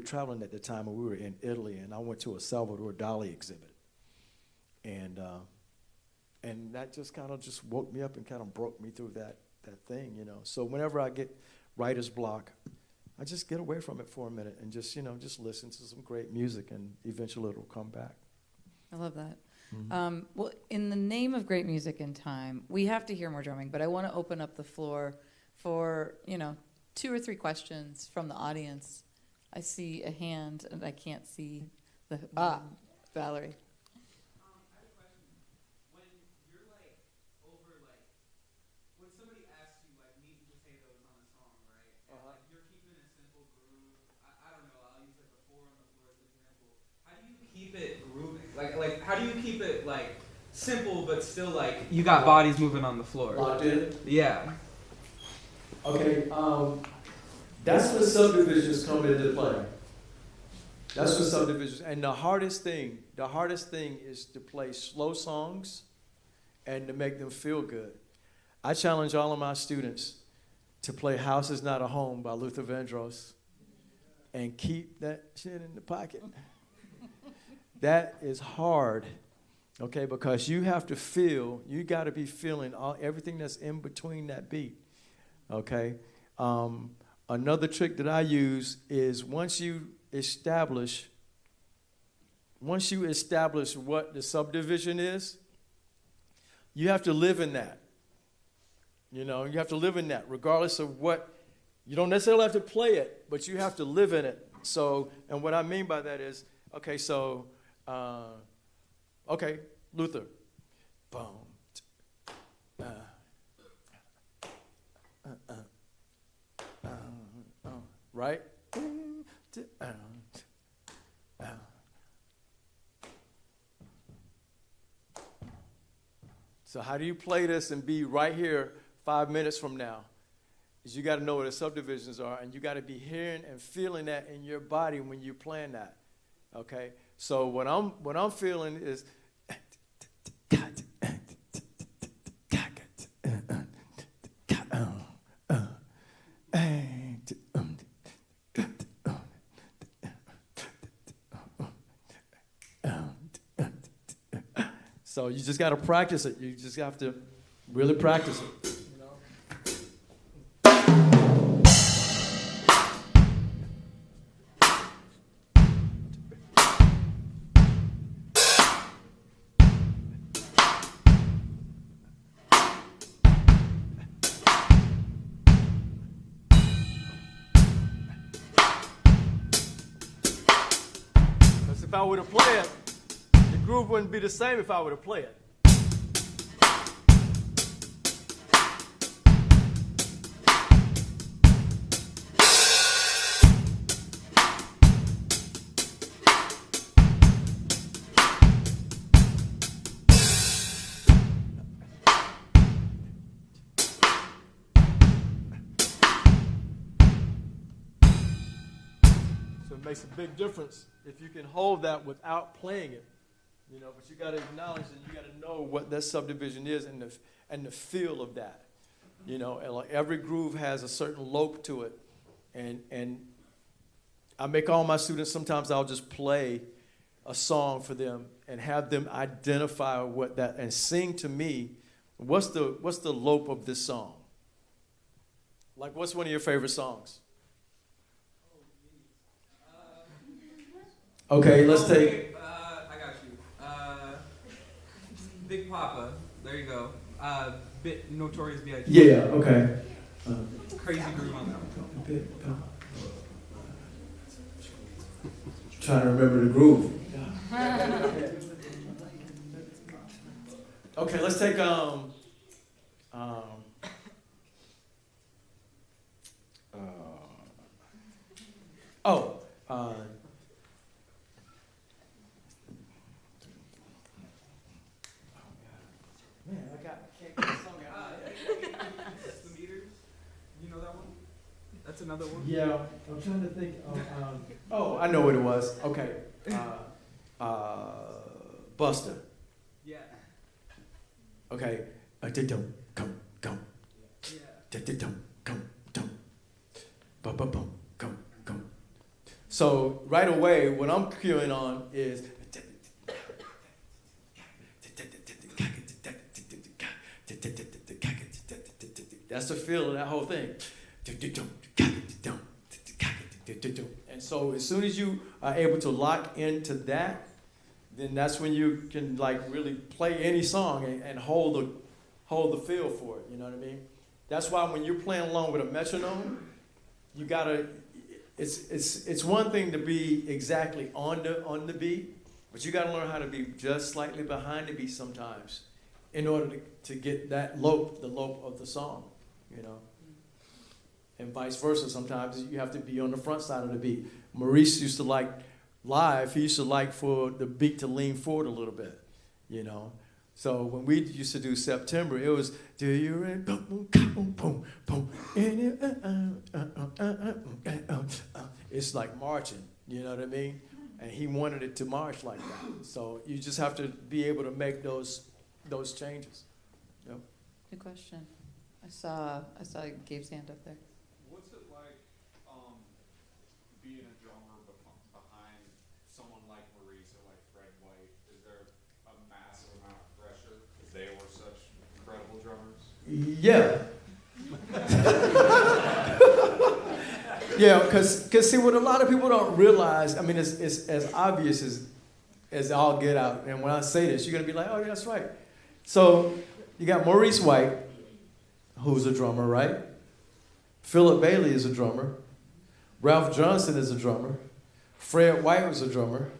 S6: traveling at the time, and we were in Italy, and I went to a Salvador Dali exhibit. And that just kind of just woke me up and kind of broke me through that thing, you know. So whenever I get writer's block, I just get away from it for a minute and just, you know, just listen to some great music, and eventually it'll come back.
S3: I love that.
S6: Mm-hmm.
S3: Well, in the name of great music and time, we have to hear more drumming, but I want to open up the floor for, you know, 2 or 3 questions from the audience. I see a hand, and I can't see the... Valerie.
S7: I have a question. When you're like over like, when somebody asks you like meat and potatoes on a song, right? And like you're keeping a simple groove. I don't know. I'll use like a 4 on the floor as an example. How do you keep it grooving? Like how do you keep it like simple but still like you got bodies moving on the floor?
S6: Locked in?
S7: Yeah.
S6: Okay, that's when subdivisions come into play. That's when subdivisions, and the hardest thing is to play slow songs and to make them feel good. I challenge all of my students to play House Is Not a Home by Luther Vandross and keep that shit in the pocket. That is hard, okay, because you have to feel, you got to be feeling everything that's in between that beat. Okay. Another trick that I use is once you establish what the subdivision is, you have to live in that. You know, you have to live in that regardless of what, you don't necessarily have to play it, but you have to live in it. So, and what I mean by that is, okay, so, okay, Luther, boom, right? So how do you play this and be right here 5 minutes from now? Is you got to know where the subdivisions are, and you got to be hearing and feeling that in your body when you're playing that. Okay? So what I'm feeling is so you just got to practice it. You just have to really practice it. You know? Because if I were to play it, the groove wouldn't be the same if I were to play it. So it makes a big difference if you can hold that without playing it. You know, but you got to acknowledge and you got to know what that subdivision is and the feel of that. You know, and like every groove has a certain lope to it, and I make all my students. Sometimes I'll just play a song for them and have them identify what that and sing to me. What's the lope of this song? Like, what's one of your favorite songs? Okay, let's take.
S7: I got you. Big Papa. There you go. Bit Notorious B.I.G.
S6: Yeah. Okay.
S7: Crazy groove on that one.
S6: Trying to remember the groove. Okay, let's take man, can't get the song out.
S7: The Meters. You know that one? That's another one.
S6: Yeah, I'm trying to think. Oh, I know what it was. Okay, Buster.
S7: Yeah.
S6: Okay, dum come.
S7: Yeah.
S6: Dum come. Bum bum bum come. So right away, what I'm cueing on is that's the feel of that whole thing. And so as soon as you are able to lock into that, then that's when you can like really play any song and hold the feel for it. You know what I mean? That's why when you're playing along with a metronome, you gotta. It's one thing to be exactly on the beat, but you gotta learn how to be just slightly behind the beat sometimes, in order to get that the lope of the song. You know. And vice versa. Sometimes you have to be on the front side of the beat. Maurice used to like live. He used to like for the beat to lean forward a little bit, you know. So when we used to do September, it was do you boom boom boom boom boom. It's like marching, you know what I mean? And he wanted it to march like that. So you just have to be able to make those changes. Yep.
S3: Good question. I saw Gabe's hand up there.
S8: What's it like being a drummer behind someone like Maurice or like Fred White? Is there a massive amount of pressure because they were such incredible drummers?
S6: Yeah. Yeah, because see, what a lot of people don't realize, I mean, it's as obvious as all get out. And when I say this, you're going to be like, oh, yeah, that's right. So you got Maurice White, who's a drummer, right? Philip Bailey is a drummer. Ralph Johnson is a drummer. Fred White was a drummer.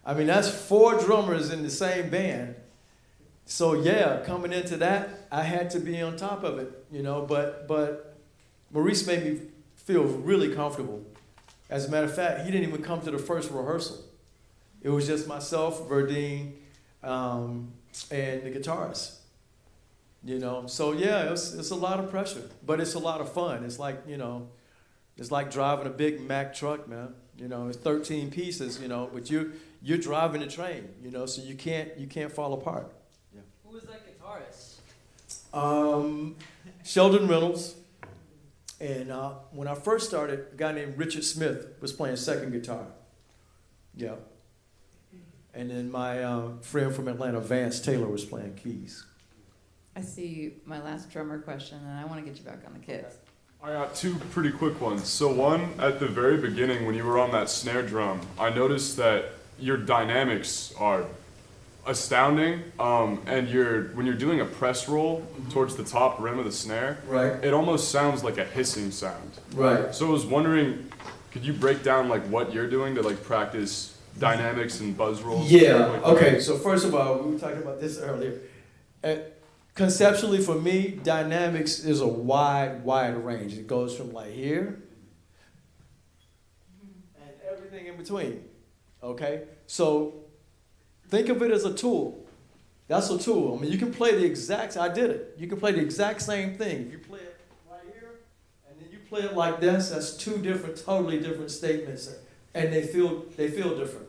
S6: I mean, that's 4 drummers in the same band. So yeah, coming into that, I had to be on top of it, you know, but Maurice made me feel really comfortable. As a matter of fact, he didn't even come to the first rehearsal. It was just myself, Verdine, and the guitarist. You know, so yeah, it's a lot of pressure, but it's a lot of fun. It's like, you know, it's like driving a big Mack truck, man. You know, it's 13 pieces, you know, but you're driving a train, you know, so you can't fall apart. Yeah.
S1: Who was that guitarist?
S6: Sheldon Reynolds, and when I first started, a guy named Richard Smith was playing second guitar. Yeah. And then my friend from Atlanta, Vance Taylor, was playing keys.
S3: I see my last drummer question, and I want to get you back on the kids.
S8: I got 2 pretty quick ones. So one, at the very beginning when you were on that snare drum, I noticed that your dynamics are astounding. And when you're doing a press roll towards the top rim of the snare,
S6: Right.
S8: it almost sounds like a hissing sound.
S6: Right.
S8: So I was wondering, could you break down like what you're doing to like practice dynamics and buzz rolls?
S6: Yeah.
S8: Like
S6: Okay. So first of all, we were talking about this earlier. Conceptually, for me, dynamics is a wide range. It goes from like here and everything in between. Okay? So think of it as a tool. That's a tool. I mean, you can play I did it. You can play the exact same thing. If you play it right here and then you play it like this, that's 2 totally different statements. And they feel different.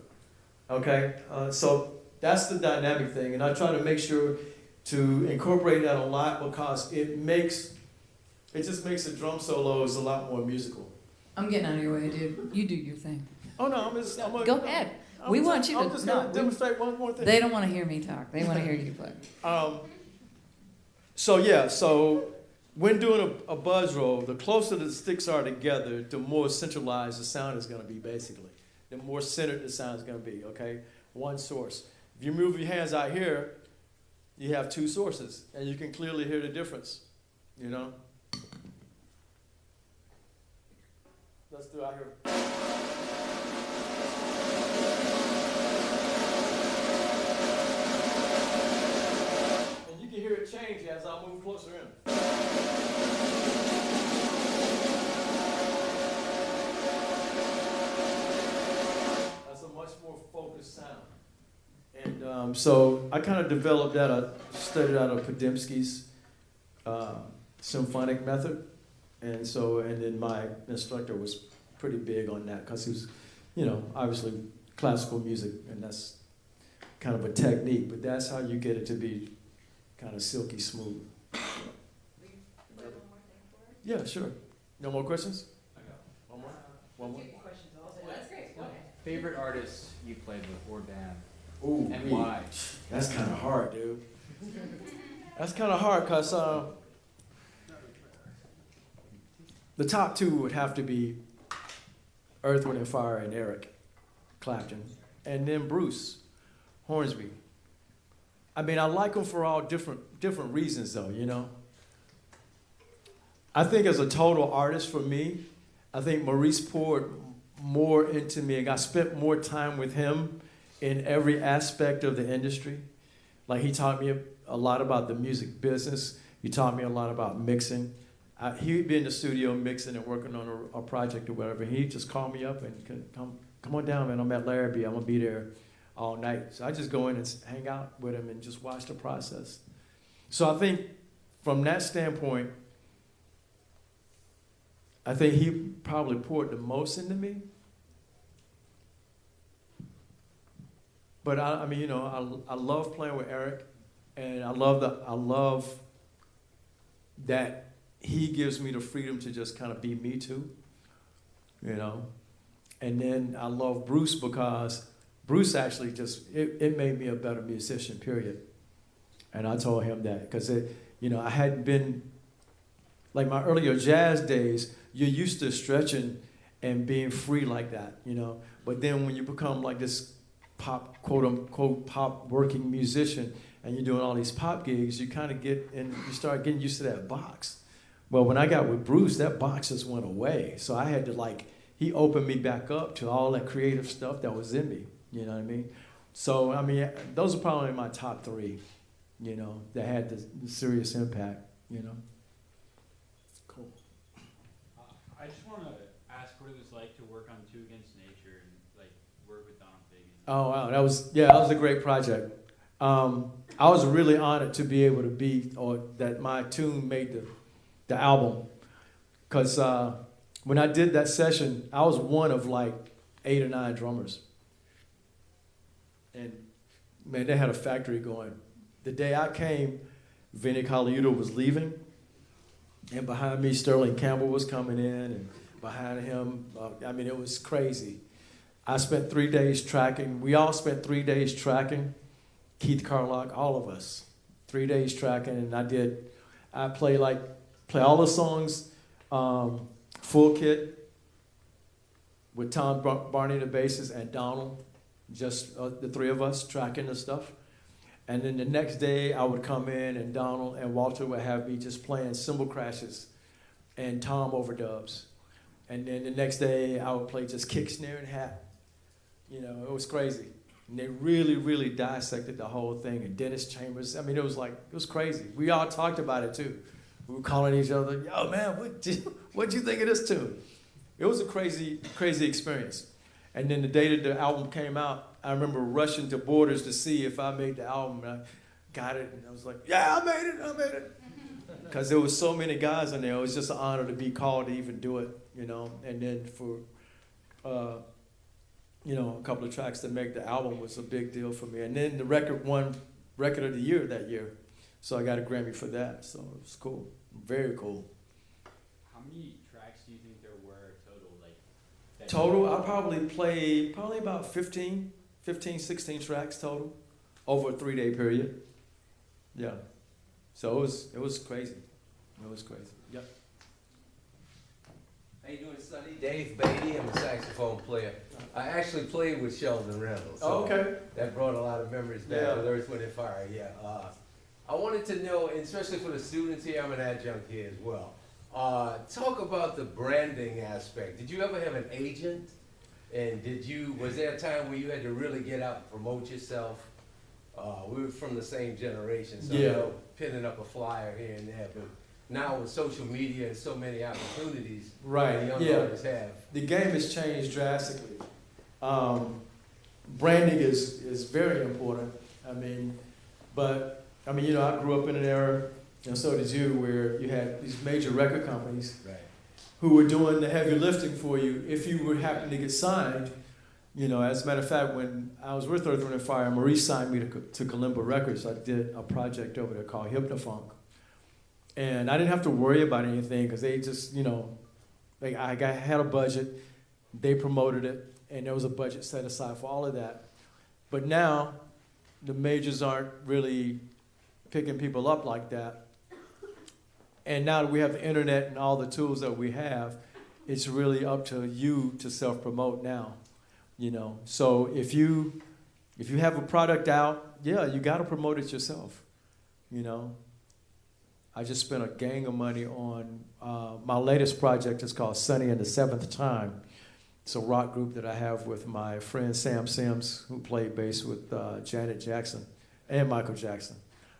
S6: Okay? So that's the dynamic thing. And I try to make sure to incorporate that a lot because it just makes the drum solos a lot more musical.
S3: I'm getting out of your way, dude. You do your thing.
S6: Oh no,
S3: Go ahead. We want you to.
S6: I'm just gonna demonstrate one more thing.
S3: They don't want to hear me talk. They want to hear you play.
S6: So when doing a buzz roll, the closer the sticks are together, the more centralized the sound is going to be. Basically, the more centered the sound is going to be. Okay, one source. If you move your hands out here, you have 2 sources, and you can clearly hear the difference, you know? Let's do out here. And you can hear it change as I move closer in. That's a much more focused sound. And so I kind of developed that. I studied out of Podimsky's symphonic method. And then my instructor was pretty big on that because he was, you know, obviously classical music, and that's kind of a technique, but that's how you get it to be kind of silky smooth. Yeah, sure. No more questions?
S1: I got
S6: One more?
S1: questions also. That's great.
S9: Favorite artist you played with or band,
S6: Ooh,
S9: and why?
S6: that's kind of hard, dude. That's kind of hard because the top two would have to be Earth, Wind, and Fire and Eric Clapton, and then Bruce Hornsby. I mean, I like them for all different reasons, though. You know. I think as a total artist, for me, I think Maurice poured more into me, and I spent more time with him in every aspect of the industry. Like he taught me a lot about the music business. He taught me a lot about mixing. He'd be in the studio mixing and working on a project or whatever. He'd just call me up and come on down, man. I'm at Larrabee. I'm gonna be there all night. So I just go in and hang out with him and just watch the process. So I think from that standpoint, I think he probably poured the most into me. But I mean, you know, I love playing with Eric, and I love that he gives me the freedom to just kind of be me too, you know. And then I love Bruce because Bruce actually it made me a better musician, period. And I told him that because you know, I hadn't been, like my earlier jazz days, you're used to stretching and being free like that, you know. But then when you become like this pop, quote unquote, pop working musician, and you're doing all these pop gigs, you kind of you start getting used to that box. Well, when I got with Bruce, that box just went away. So I had to he opened me back up to all that creative stuff that was in me, you know what I mean? So, I mean, those are probably my top three, you know, that had the serious impact, you know. Cool.
S9: I just want to ask what it was like to work on Two Against Nature and like work with Donald Fagen.
S6: Oh wow, that was a great project. I was really honored to be able to that my tune made the album, because when I did that session, I was one of like 8 or 9 drummers, and man, they had a factory going. The day I came, Vinnie Colaiuta was leaving, and behind me, Sterling Campbell was coming in, and behind him, I mean, it was crazy. I spent 3 days tracking. We all spent 3 days tracking. Keith Carlock, all of us, 3 days tracking, and I play all the songs, full kit, with Tom Barney the bassist and Donald, just the 3 of us tracking the stuff. And then the next day I would come in and Donald and Walter would have me just playing cymbal crashes and tom overdubs. And then the next day I would play just kick, snare, and hat. You know, it was crazy. And they really, really dissected the whole thing. And Dennis Chambers, I mean, it was crazy. We all talked about it too. We were calling each other, yo man, what'd you think of this tune? It was a crazy, crazy experience. And then the day that the album came out, I remember rushing to Borders to see if I made the album, and I got it, and I was like, yeah, I made it. Because there was so many guys in there, it was just an honor to be called to even do it, you know. And then for, you know, a couple of tracks to make the album was a big deal for me. And then the record won Record of the Year that year. So I got a Grammy for that, so it was cool, very cool.
S9: How many tracks do you think there were total?
S6: Total, I probably played about 15, 16 tracks total over a 3-day period. Yeah. So it was crazy. It was crazy. Yep.
S10: How you doing, Sonny? Dave Beatty, I'm a saxophone player. I actually played with Sheldon Randall, so
S6: okay.
S10: That brought a lot of memories back with Earth, Wind, and Fire. Yeah. I wanted to know, and especially for the students here, I'm an adjunct here as well. Talk about the branding aspect. Did you ever have an agent? And was there a time where you had to really get out and promote yourself? We were from the same generation, so you know, pinning up a flyer here and there, but now with social media and so many opportunities
S6: right.
S10: the young artists have.
S6: The game has changed drastically. Branding is very important. I mean, you know, I grew up in an era, and so did you, where you had these major record companies who were doing the heavy lifting for you if you were happening to get signed. You know, as a matter of fact, when I was with Earth, Wind, and Fire, Maurice signed me to Kalimba Records. I did a project over there called Hypnofunk. And I didn't have to worry about anything because they just, you know, I had a budget, they promoted it, and there was a budget set aside for all of that. But now, the majors aren't really picking people up like that. And now that we have the internet and all the tools that we have, it's really up to you to self-promote now, you know. So if you have a product out, yeah, you got to promote it yourself, you know. I just spent a gang of money on my latest project is called Sonny and the Seventh Time. It's a rock group that I have with my friend Sam Sims, who played bass with Janet Jackson and Michael Jackson.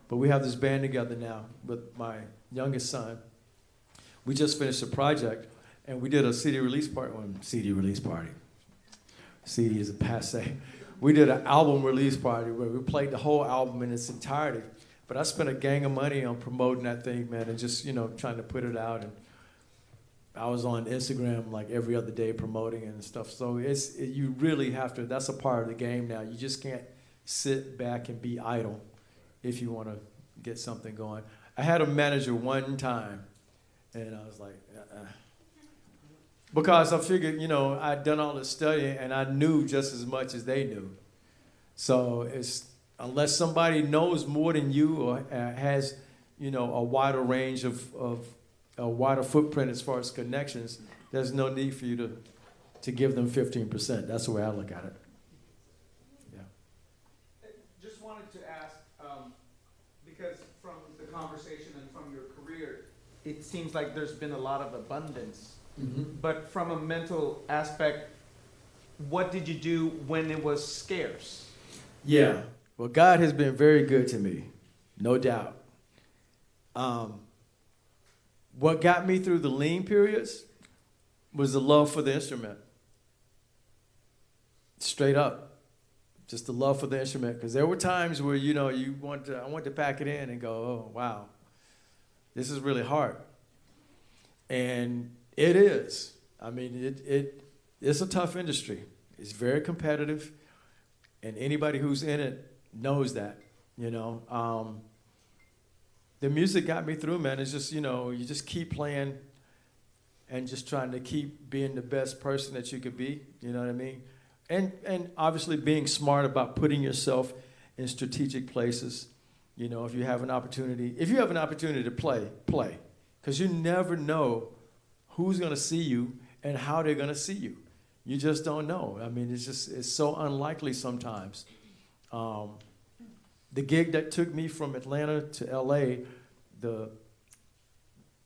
S6: But we have this band together now with my youngest son. We just finished a project, and we did a CD release party. CD is a passe. We did an album release party where we played the whole album in its entirety. But I spent a gang of money on promoting that thing, man, and just, you know, trying to put it out. And I was on Instagram like every other day promoting it and stuff. So you really have to, that's a part of the game now. You just can't sit back and be idle if you want to get something going. I had a manager one time, and I was like, because I figured, you know, I'd done all this studying, and I knew just as much as they knew. So it's, unless somebody knows more than you or has, you know, a wider range of a wider footprint as far as connections, there's no need for you to give them 15%. That's the way I look at it. Yeah.
S7: Just wanted to ask, because from the conversation and from your career, it seems like there's been a lot of abundance.
S6: Mm-hmm.
S7: But from a mental aspect, what did you do when it was scarce?
S6: Yeah. Well, God has been very good to me, no doubt. What got me through the lean periods was the love for the instrument. Straight up. Just the love for the instrument. Because there were times where, you know, I want to pack it in and go, oh, wow, this is really hard. And it is. I mean, it's a tough industry. It's very competitive. And anybody who's in it knows that, you know. The music got me through, man. It's just, you know, you just keep playing and just trying to keep being the best person that you could be, you know what I mean? And obviously being smart about putting yourself in strategic places. You know, if you have an opportunity to play. Because you never know who's going to see you and how they're going to see you. You just don't know. I mean, it's so unlikely sometimes. The gig that took me from Atlanta to LA, the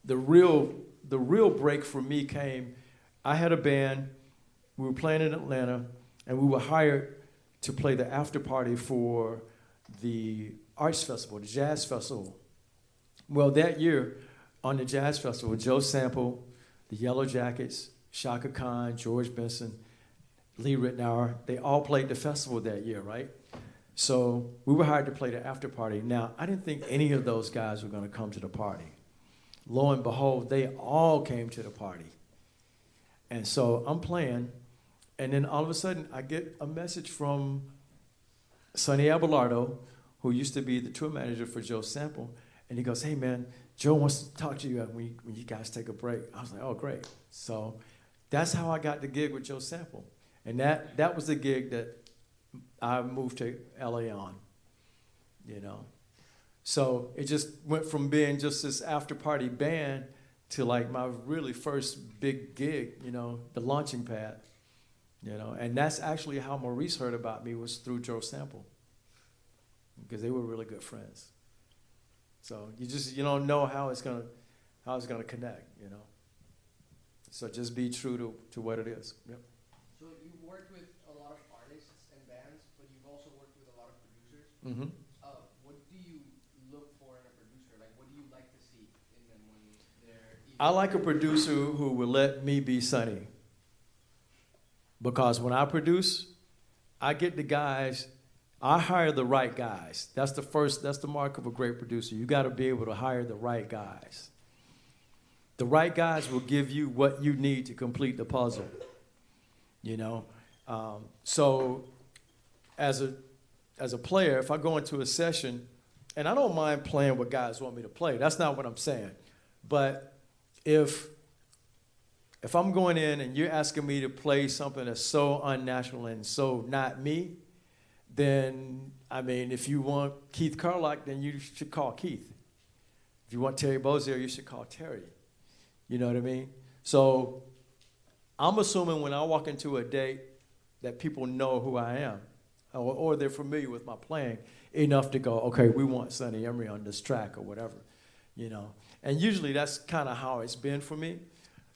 S6: real break for me came, I had a band, we were playing in Atlanta, and we were hired to play the after party for the arts festival, the jazz festival. Well, that year on the jazz festival, Joe Sample, the Yellow Jackets, Shaka Khan, George Benson, Lee Ritenour, they all played the festival that year, right? So we were hired to play the after party. Now, I didn't think any of those guys were going to come to the party. Lo and behold, they all came to the party. And so I'm playing, and then all of a sudden I get a message from Sonny Abelardo, who used to be the tour manager for Joe Sample, and he goes, hey man, Joe wants to talk to you when you guys take a break. I was like, oh great. So that's how I got the gig with Joe Sample. And that was the gig that I moved to LA on, you know. So it just went from being just this after party band to like my really first big gig, you know, the launching pad, you know. And that's actually how Maurice heard about me, was through Joe Sample, because they were really good friends. So you don't know how it's gonna connect, you know. So just be true to what it is. Yep.
S11: So you worked with a lot of artists and bands, but you've also worked with a lot of producers.
S6: Mm-hmm.
S11: What do you look for in a producer? Like, what do you like to see in them when they're...
S6: I like a producer who will let me be Sonny. Because when I produce, I get the guys, I hire the right guys. That's the mark of a great producer. You got to be able to hire the right guys. The right guys will give you what you need to complete the puzzle, you know. So as a player, if I go into a session, and I don't mind playing what guys want me to play. That's not what I'm saying. But if if I'm going in and you're asking me to play something that's so unnatural and so not me, then, I mean, if you want Keith Carlock, then you should call Keith. If you want Terry Bozier, you should call Terry. You know what I mean? So I'm assuming when I walk into a date that people know who I am, or they're familiar with my playing enough to go, okay, we want Sonny Emory on this track or whatever, you know. And usually that's kind of how it's been for me,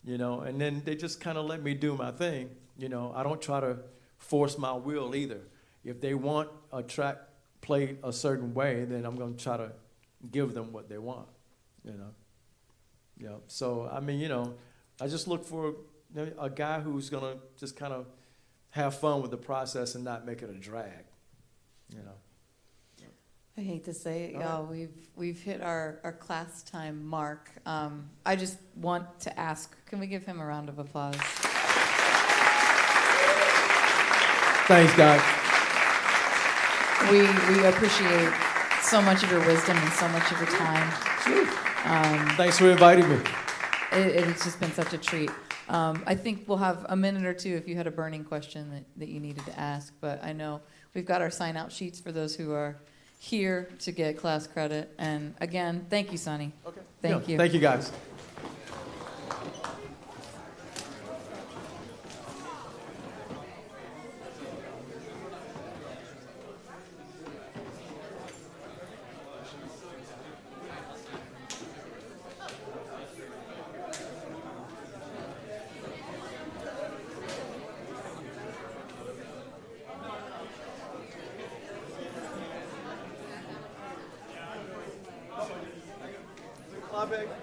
S6: you know, and then they just kind of let me do my thing, you know. I don't try to force my will either. If they want a track played a certain way, then I'm going to try to give them what they want, you know. Yeah. So, I mean, you know, I just look for a guy who's going to just kind of have fun with the process and not make it a drag, you know.
S3: I hate to say it,
S6: All
S3: y'all. We've hit our class time mark. I just want to ask, can we give him a round of applause?
S6: Thanks, guys.
S3: We appreciate so much of your wisdom and so much of your time.
S6: Thanks for inviting me.
S3: It's just been such a treat. I think we'll have a minute or two if you had a burning question that you needed to ask, but I know we've got our sign-out sheets for those who are here to get class credit. And again, thank you, Sonny.
S6: Okay.
S3: Thank you.
S6: Thank you, guys.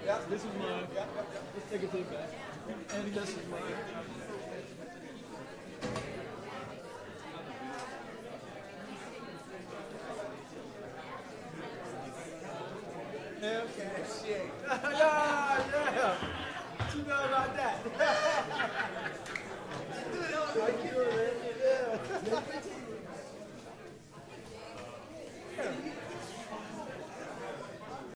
S6: Yeah, this is mine. Yeah. Let's take it to the back. And this is mine. Yeah. Yeah. What you know about that?